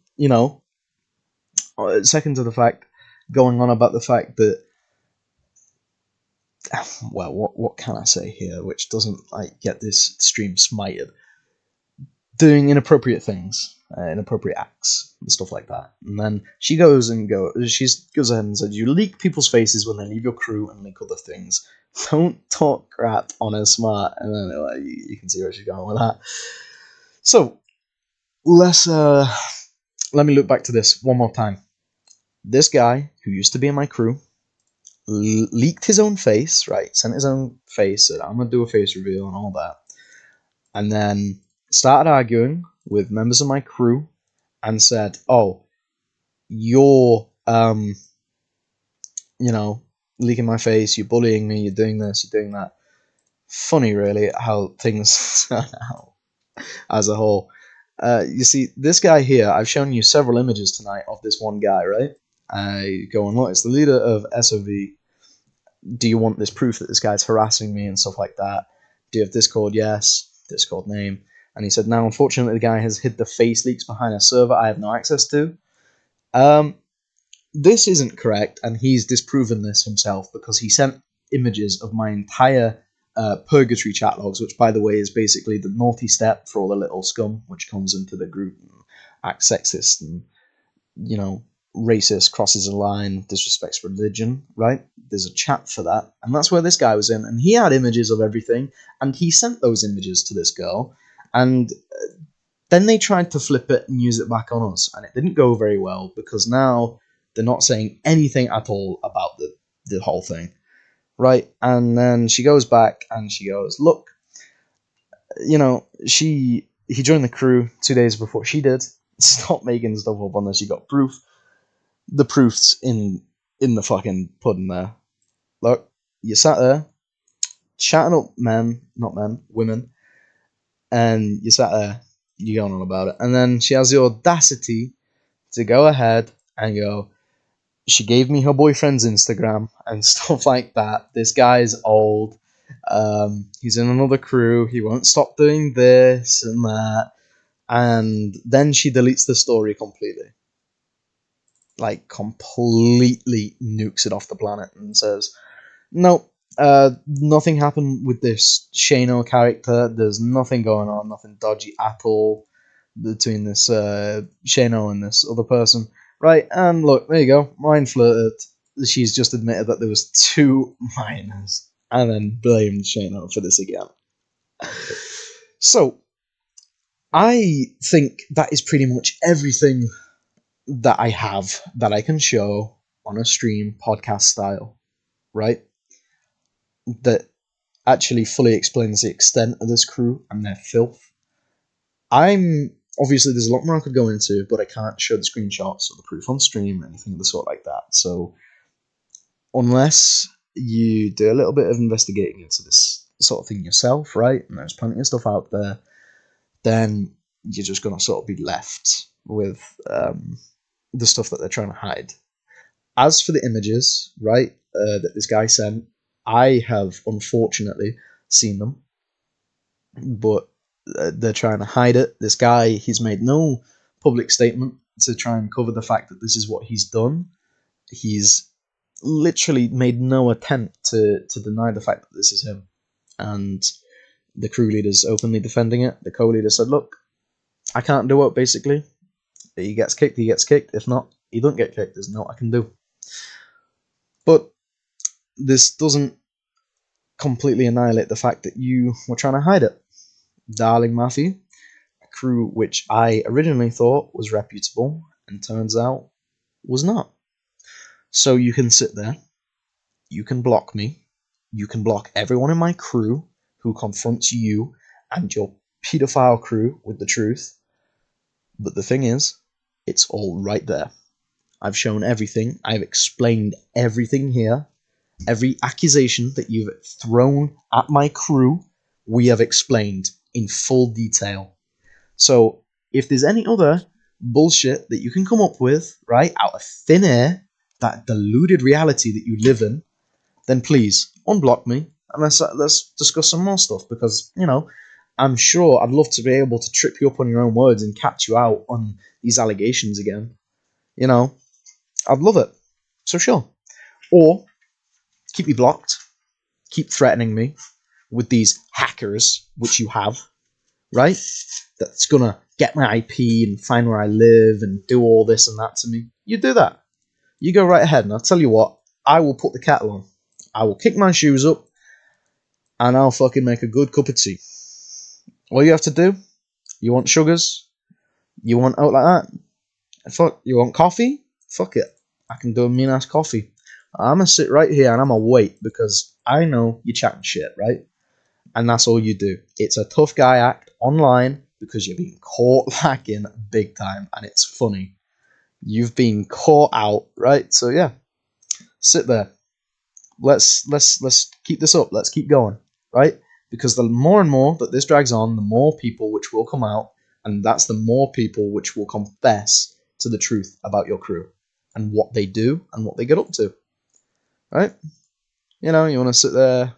second to the fact, going on about the fact that, well, what can I say here which doesn't get this stream smited? Doing inappropriate things, inappropriate acts, and stuff like that. And then she goes ahead and said, you leak people's faces when they leave your crew and leak other things. Don't talk crap on her smart. And then you can see where she's going with that. So let me look back to this one more time. This guy who used to be in my crew leaked his own face, right? Sent his own face, said, I'm gonna do a face reveal and all that. And then started arguing with members of my crew and said, oh, you're, leaking my face, you're bullying me, you're doing this, you're doing that. Funny, really, how things turn out as a whole. You see, this guy here, I've shown you several images tonight of this one guy, right? Going, look, it's the leader of SOV. Do you want this proof that this guy's harassing me and stuff like that? Do you have Discord? Yes. Discord name. And he said, now, unfortunately, the guy has hid the face leaks behind a server I have no access to. This isn't correct, and he's disproven this himself because he sent images of my entire purgatory chat logs, which, by the way, is basically the naughty step for all the little scum which comes into the group and acts sexist and, racist, crosses a line, disrespects religion, right? There's a chat for that, and that's where this guy was in, and he had images of everything, and he sent those images to this girl, and then they tried to flip it and use it back on us, and it didn't go very well, because now they're not saying anything at all about the whole thing, right? And then she goes back, and she goes, look, he joined the crew 2 days before she did. Stop making stuff up unless you got proof. The proof's in the fucking pudding there. Look, you sat there chatting up women, and you sat there, you going on about it, and then she has the audacity to go ahead and go, She gave me her boyfriend's Instagram and stuff like that. This guy's old. He's in another crew. He won't stop doing this and that. And then she deletes the story completely. Like, completely nukes it off the planet and says, no, nothing happened with this Shano character. There's nothing going on, nothing dodgy at all between this Shano and this other person. Right, and look, there you go. Mine flirted. She's just admitted that there was 2 minors, and then blamed Shano for this again. So, I think that is pretty much everything that I have that I can show on a stream, podcast style, right? That actually fully explains the extent of this crew and their filth. Obviously, there's a lot more I could go into, but I can't show the screenshots or the proof on stream or anything of the sort like that. So, unless you do a little bit of investigating into this sort of thing yourself, right, and there's plenty of stuff out there, then you're just going to sort of be left with the stuff that they're trying to hide. As for the images, right, that this guy sent, I have unfortunately seen them, but they're trying to hide it. This guy, he's made no public statement to try and cover the fact that this is what he's done. He's literally made no attempt to deny the fact that this is him. And the crew leader's openly defending it. The co-leader said, look, I can't do it, basically. He gets kicked, he gets kicked. If not, he don't get kicked. There's nothing I can do. But this doesn't completely annihilate the fact that you were trying to hide it. Darling Matthew, a crew which I originally thought was reputable and turns out was not. So you can sit there, you can block me, you can block everyone in my crew who confronts you and your pedophile crew with the truth. But the thing is, it's all right there. I've shown everything. I've explained everything here. Every accusation that you've thrown at my crew, we have explained in full detail. So if there's any other bullshit that you can come up with, right, out of thin air, that deluded reality that you live in, then please unblock me and let's discuss some more stuff, because, you know, I'm sure I'd love to be able to trip you up on your own words and catch you out on these allegations again. You know, I'd love it. So sure. Or keep me blocked, keep threatening me with these hackers, which you have, right? That's gonna get my IP and find where I live and do all this and that to me. You do that. You go right ahead, and I'll tell you what, I will put the kettle on. I will kick my shoes up, and I'll fucking make a good cup of tea. All you have to do, you want sugars? You want out like that? Fuck, you want coffee? Fuck it. I can do a mean ass coffee. I'm gonna sit right here and I'm gonna wait, because I know you're chatting shit, right? And that's all you do. It's a tough guy act online because you're being caught lacking big time, and it's funny. You've been caught out, right? So yeah, sit there. Let's keep this up. Let's keep going, right? Because the more and more that this drags on, the more people which will come out, and that's the more people which will confess to the truth about your crew and what they do and what they get up to, right? You know, you want to sit there,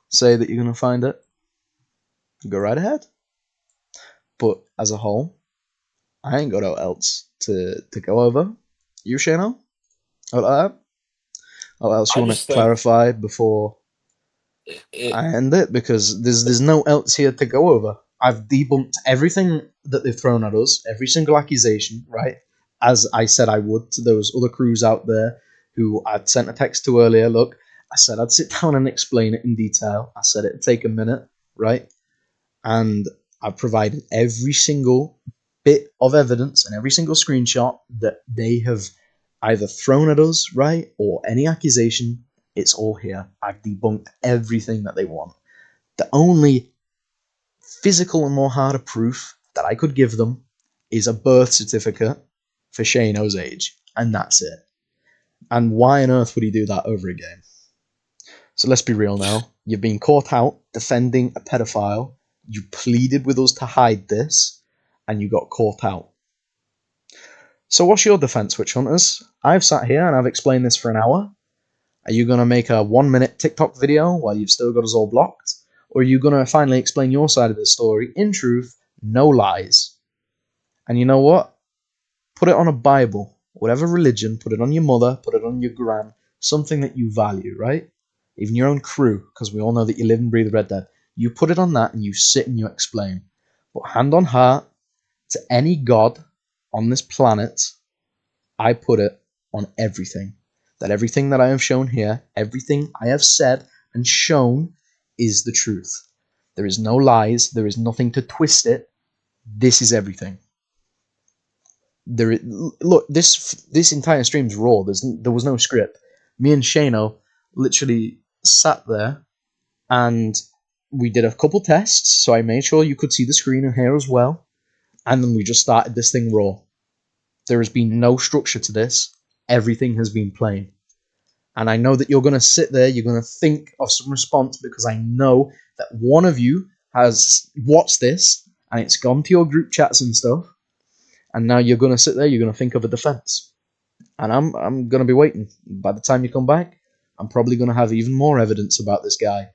say that you're going to find it, go right ahead. But as a whole, I ain't got out else to go over. You, Shano? Out like that? What else you want to clarify before I end it? Because there's no else here to go over. I've debunked everything that they've thrown at us, every single accusation, right? As I said I would to those other crews out there who I'd sent a text to earlier. Look, I said I'd sit down and explain it in detail. I said it'd take a minute, right? And I've provided every single bit of evidence and every single screenshot that they have either thrown at us, right, or any accusation. It's all here. I've debunked everything that they want. The only physical and more harder proof that I could give them is a birth certificate for Shano's age, and that's it. And why on earth would he do that over again? So let's be real now. You've been caught out defending a pedophile. You pleaded with us to hide this, and you got caught out. So what's your defense, Witch Hunters? I've sat here and I've explained this for an hour. Are you going to make a 1-minute TikTok video while you've still got us all blocked? Or are you going to finally explain your side of the story in truth, no lies? And you know what? Put it on a Bible, whatever religion, put it on your mother, put it on your gran, something that you value, right? Even your own crew, because we all know that you live and breathe Red Dead. You put it on that and you sit and you explain. But hand on heart, to any god on this planet, I put it on everything. That everything that I have shown here, everything I have said and shown is the truth. There is no lies, there is nothing to twist it. This is everything. Look, this entire stream's raw. There was no script. Me and Shano literally sat there and we did a couple tests, so I made sure you could see the screen and hear as well. And then we just started this thing raw. There has been no structure to this. Everything has been plain. And I know that you're going to sit there, you're going to think of some response, because I know that one of you has watched this and it's gone to your group chats and stuff. And now you're going to sit there, you're going to think of a defense. And I'm going to be waiting. By the time you come back, I'm probably going to have even more evidence about this guy.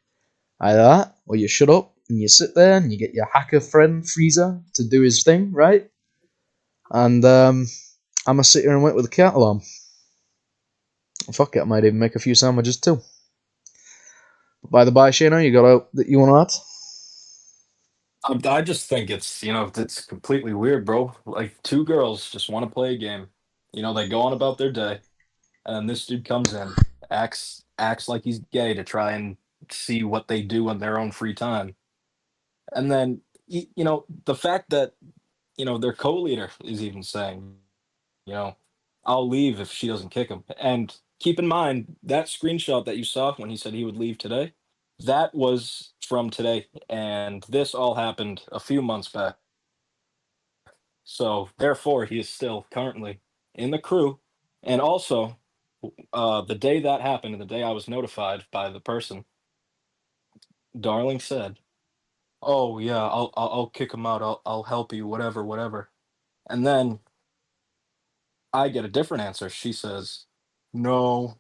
Either that, or you shut up and you sit there and you get your hacker friend Freezer to do his thing, right? And I'm going to sit here and wait with the kettle on. Fuck it, I might even make a few sandwiches too. But by the by, Shano, you got out that you want to add? I just think it's, it's completely weird, bro. Like, two girls just want to play a game. They go on about their day, and then this dude comes in, acts like he's gay to try and see what they do in their own free time. And then, the fact that, their co-leader is even saying, I'll leave if she doesn't kick him. And keep in mind, that screenshot that you saw when he said he would leave today, that was from today. And this all happened a few months back. So therefore, he is still currently in the crew. And also, the day that happened and the day I was notified by the person, Darling said, "Oh yeah, I'll kick him out. I'll help you. Whatever, whatever." And then I get a different answer. She says, "No,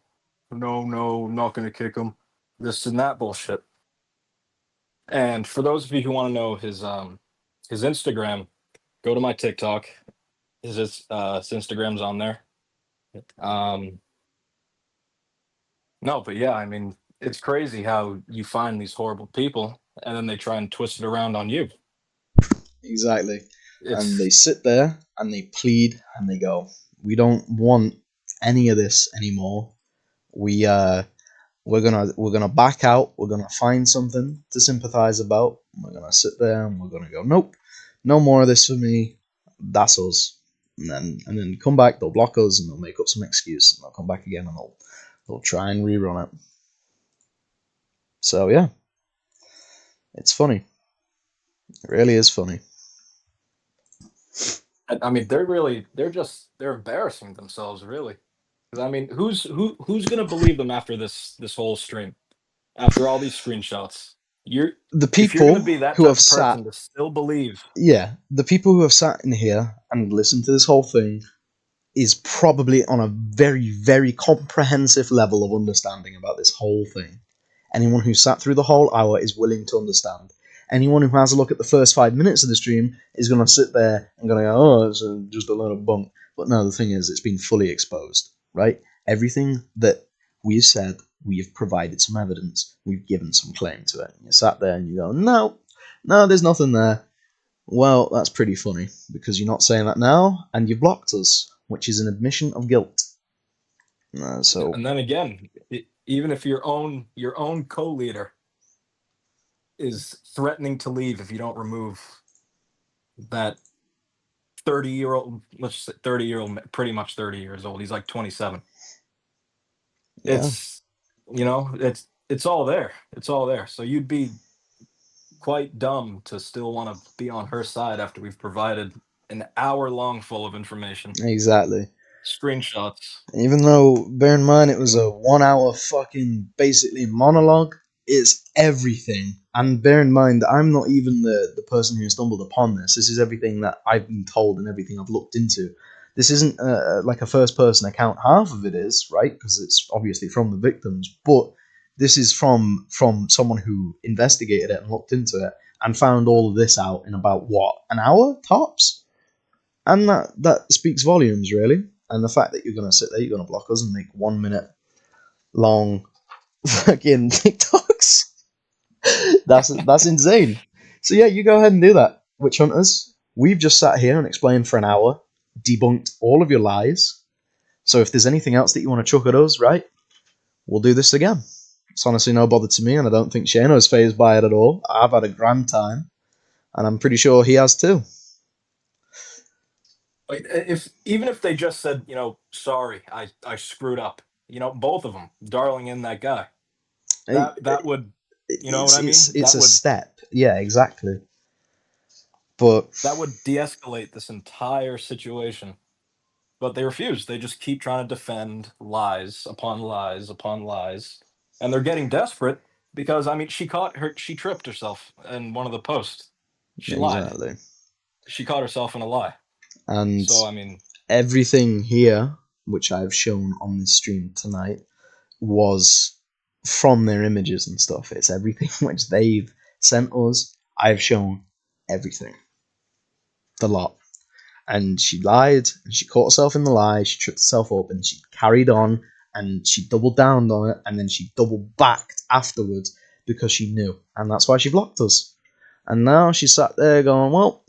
no, I'm not gonna kick him." This and that bullshit. And for those of you who want to know his Instagram, go to my TikTok. His Instagram's on there. Um, no, but yeah, I mean, it's crazy how you find these horrible people and then they try and twist it around on you. Exactly. And they It's sit there and they plead and they go, "We don't want any of this anymore. We're gonna back out. We're gonna find something to sympathize about. We're gonna sit there and we're gonna go, nope, no more of this for me. That's us." And then come back. They'll block us and they'll make up some excuse and they'll come back again and they'll try and rerun it. So yeah, it's funny. It really is funny. I mean, they're embarrassing themselves, really. Because I mean, who's gonna believe them after this whole stream, after all these screenshots? The If you're gonna people be that who type have of sat, person to still believe, the people who have sat in here and listened to this whole thing is probably on a very, very comprehensive level of understanding about this whole thing. Anyone who sat through the whole hour is willing to understand. Anyone who has a look at the first 5 minutes of the stream is going to sit there and going to go, "Oh, it's just a load of bunk." But no, the thing is, it's been fully exposed, right? Everything that we have said, we have provided some evidence. We've given some claim to it. And you sat there and you go, no, there's nothing there. Well, that's pretty funny, because you're not saying that now, and you blocked us, which is an admission of guilt. So and then again, even if your own co-leader is threatening to leave if you don't remove that 30-year-old, let's say 30-year-old, pretty much 30 years old. He's like 27. yeah, It's it's all there. It's all there. So you'd be quite dumb to still want to be on her side after we've provided an hour long full of information, exactly. screenshots. Even though, bear in mind, it was a 1 hour fucking basically monologue, it's everything. And bear in mind that I'm not even the person who stumbled upon this. This is everything that I've been told and everything I've looked into. This isn't like a first-person account. Half of it is, right, because it's obviously from the victims, but this is from someone who investigated it and looked into it and found all of this out in about, what, an hour, tops? And that speaks volumes, really. And the fact that you're going to sit there, you're going to block us and make 1 minute long fucking TikToks, that's insane. So yeah, you go ahead and do that, Witch Hunters. We've just sat here and explained for an hour, debunked all of your lies. So if there's anything else that you want to chuck at us, right, we'll do this again. It's honestly no bother to me, and I don't think Shano's phased by it at all. I've had a grand time, and I'm pretty sure he has too. Even if they just said, sorry, I screwed up. Both of them, Darling and that guy. That would, what I mean? It's a step. Yeah, exactly. But that would de-escalate this entire situation. But they refuse. They just keep trying to defend lies upon lies upon lies. And they're getting desperate because, she tripped herself in one of the posts. She lied. She caught herself in a lie. And so, everything here, which I've shown on this stream tonight, was from their images and stuff. It's everything which they've sent us. I've shown everything. The lot. And she lied, and she caught herself in the lie, she tripped herself up, and she carried on, and she doubled down on it, and then she doubled backed afterwards because she knew. And that's why she blocked us. And now she sat there going, well,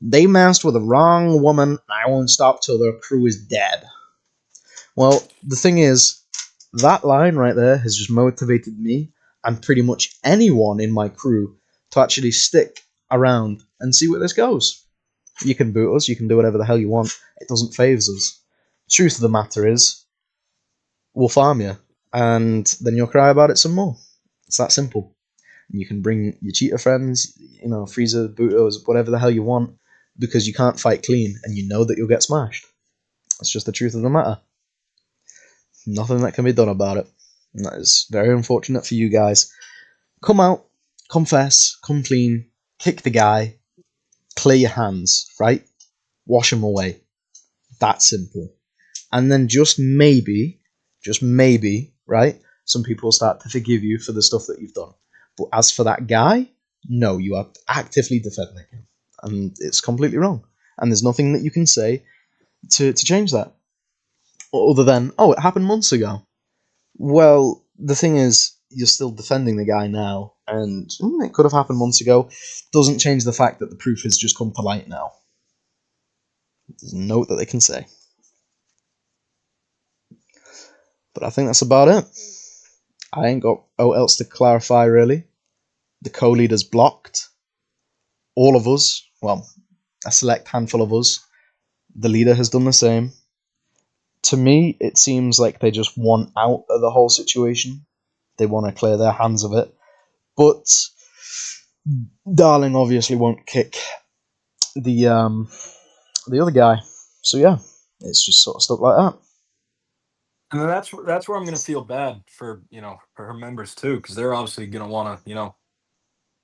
they messed with the wrong woman, and I won't stop till their crew is dead. Well, the thing is, that line right there has just motivated me and pretty much anyone in my crew to actually stick around and see where this goes. You can boot us, you can do whatever the hell you want. It doesn't phase us. Truth of the matter is, we'll farm you, and then you'll cry about it some more. It's that simple. You can bring your cheater friends, freezer, booters, whatever the hell you want, because you can't fight clean, and you know that you'll get smashed. That's just the truth of the matter. Nothing that can be done about it. And that is very unfortunate for you guys. Come out, confess, come clean, kick the guy, clear your hands, right? Wash them away. That simple. And then just maybe, right, some people will start to forgive you for the stuff that you've done. But as for that guy, no, you are actively defending him. And it's completely wrong. And there's nothing that you can say to change that. Other than, it happened months ago. Well, the thing is, you're still defending the guy now, and it could have happened months ago. Doesn't change the fact that the proof has just come to light now. There's a note that they can say. But I think that's about it. I ain't got else to clarify, really. The co-leader's blocked. All of us, well, a select handful of us. The leader has done the same. To me, it seems like they just want out of the whole situation. They want to clear their hands of it. But Darling obviously won't kick the other guy. So yeah, it's just sort of stuck like that. And then that's where I'm going to feel bad for, for her members too, because they're obviously going to want to,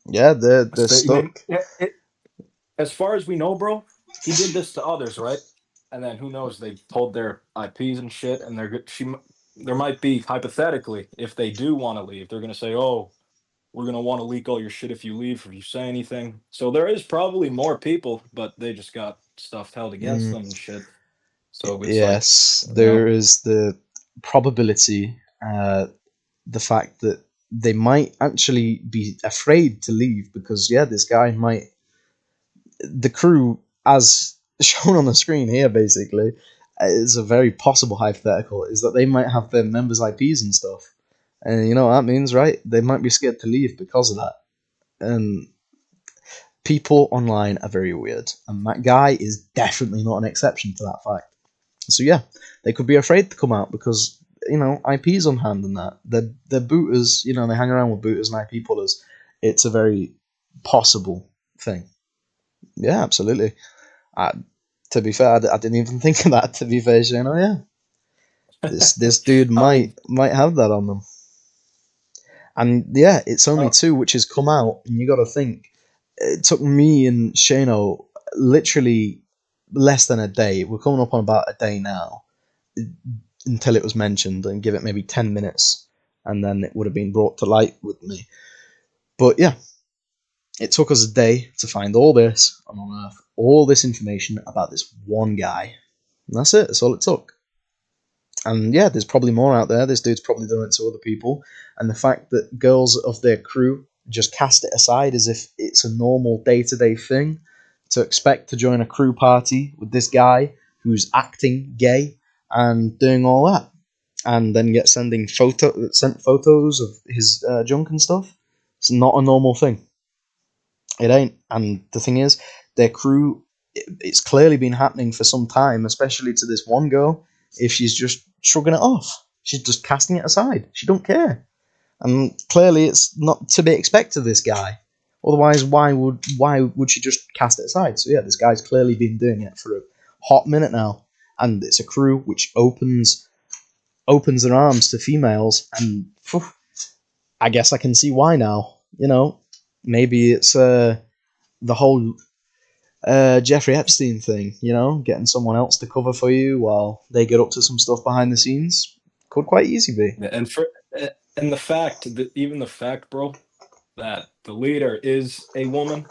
Yeah, they're stuck. As far as we know, bro, he did this to others, right? And then who knows? They told their IPs and shit, and there might be, hypothetically, if they do want to leave, they're going to say, oh, we're going to want to leak all your shit if you leave, if you say anything. So there is probably more people, but they just got stuff held against them and shit. So it's yes, there is the probability, the fact that they might actually be afraid to leave because, this guy might... The crew, as shown on the screen here, basically, is a very possible hypothetical, is that they might have their members' IPs and stuff. And you know what that means, right? They might be scared to leave because of that. And people online are very weird. And that guy is definitely not an exception to that fact. So yeah, they could be afraid to come out because, IPs on hand and that. They're booters, they hang around with booters and IP pullers. It's a very possible thing. Yeah, absolutely. To be fair, I didn't even think of that, to be fair, Shane. Yeah. This dude might have that on them. And yeah, it's only 2 which has come out, and you got to think, it took me and Shano literally less than a day. We're coming up on about a day now until it was mentioned, and give it maybe 10 minutes, and then it would have been brought to light with me. But yeah, it took us a day to find all this and unearth all this information about this one guy. And that's it. That's all it took. And yeah, there's probably more out there. This dude's probably done it to other people. And the fact that girls of their crew just cast it aside as if it's a normal day-to-day thing to expect to join a crew party with this guy who's acting gay and doing all that, and then get sent photos of his junk and stuff. It's not a normal thing. It ain't. And the thing is, their crew, it's clearly been happening for some time, especially to this one girl. If she's just shrugging it off, she's just casting it aside. She don't care. And clearly it's not to be expected of this guy. Otherwise, why would she just cast it aside? So yeah, this guy's clearly been doing it for a hot minute now. And it's a crew which opens their arms to females, and I guess I can see why now. You know, maybe it's the whole Jeffrey Epstein thing, you know, getting someone else to cover for you while they get up to some stuff behind the scenes. Could quite easy be. And the fact that even the fact, bro, that the leader is a woman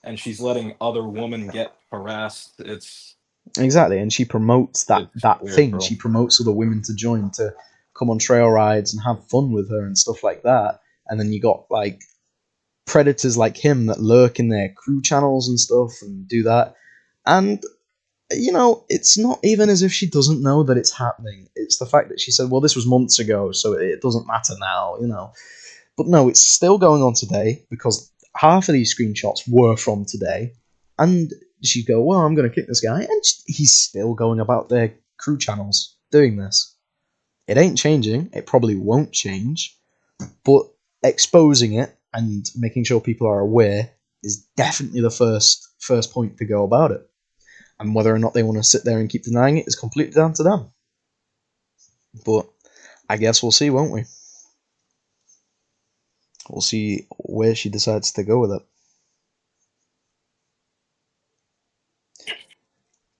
and she's letting other women get harassed, it's exactly, and she promotes that weird, thing. bro. She promotes other women to join, to come on trail rides and have fun with her and stuff like that. And then you got like predators like him that lurk in their crew channels and stuff and do that. And you know, it's not even as if she doesn't know that it's happening. It's the fact that she said, well, this was months ago, so it doesn't matter now, you know. But no, it's still going on today, because half of these screenshots were from today. And she'd go, well, I'm going to kick this guy. And he's still going about their crew channels doing this. It ain't changing. It probably won't change. But exposing it and making sure people are aware is definitely the first point to go about it. And whether or not they want to sit there and keep denying it is completely down to them. But I guess we'll see, won't we? We'll see where she decides to go with it.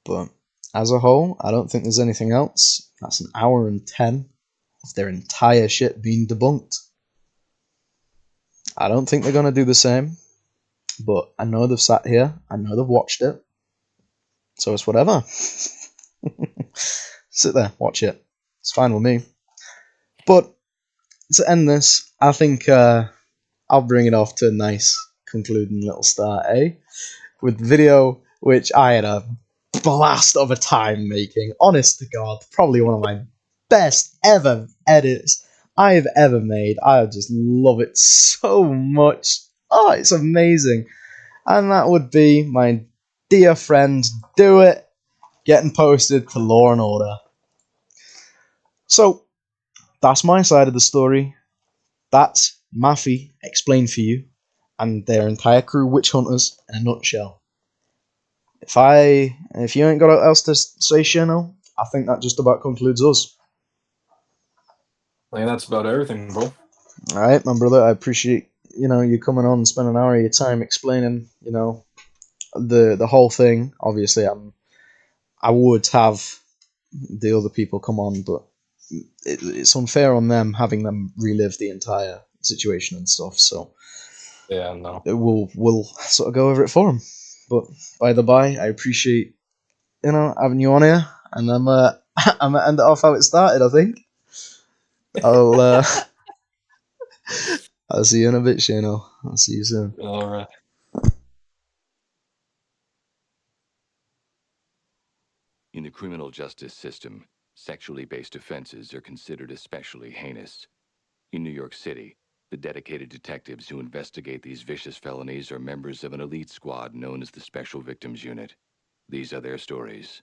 But as a whole, I don't think there's anything else. That's an hour and 10 of their entire shit being debunked. I don't think they're going to do the same. But I know they've sat here. I know they've watched it. So it's whatever. Sit there, watch it. It's fine with me. But to end this, I think I'll bring it off to a nice concluding little start, with the video, which I had a blast of a time making. Honest to God, probably one of my best ever edits I've ever made. I just love it so much. Oh, it's amazing. And that would be my dear friend Do It getting posted to Law and Order. So, that's my side of the story. That's Maffy explained for you, and their entire crew, Witchhunters, in a nutshell. If you ain't got else to say, Shano, I think that just about concludes us. I think that's about everything, bro. All right, my brother. I appreciate you coming on and spending an hour of your time explaining the whole thing. Obviously, I would have the other people come on, but it's unfair on them having them relive the entire situation and stuff. So yeah, no, we'll sort of go over it for them. But by the by, I appreciate having you on here, and I'm gonna end it off how it started. I think I'll see you in a bit, Shano. I'll see you soon. all right. In the criminal justice system, sexually based offenses are considered especially heinous. In New York City, the dedicated detectives who investigate these vicious felonies are members of an elite squad known as the Special Victims Unit. These are their stories.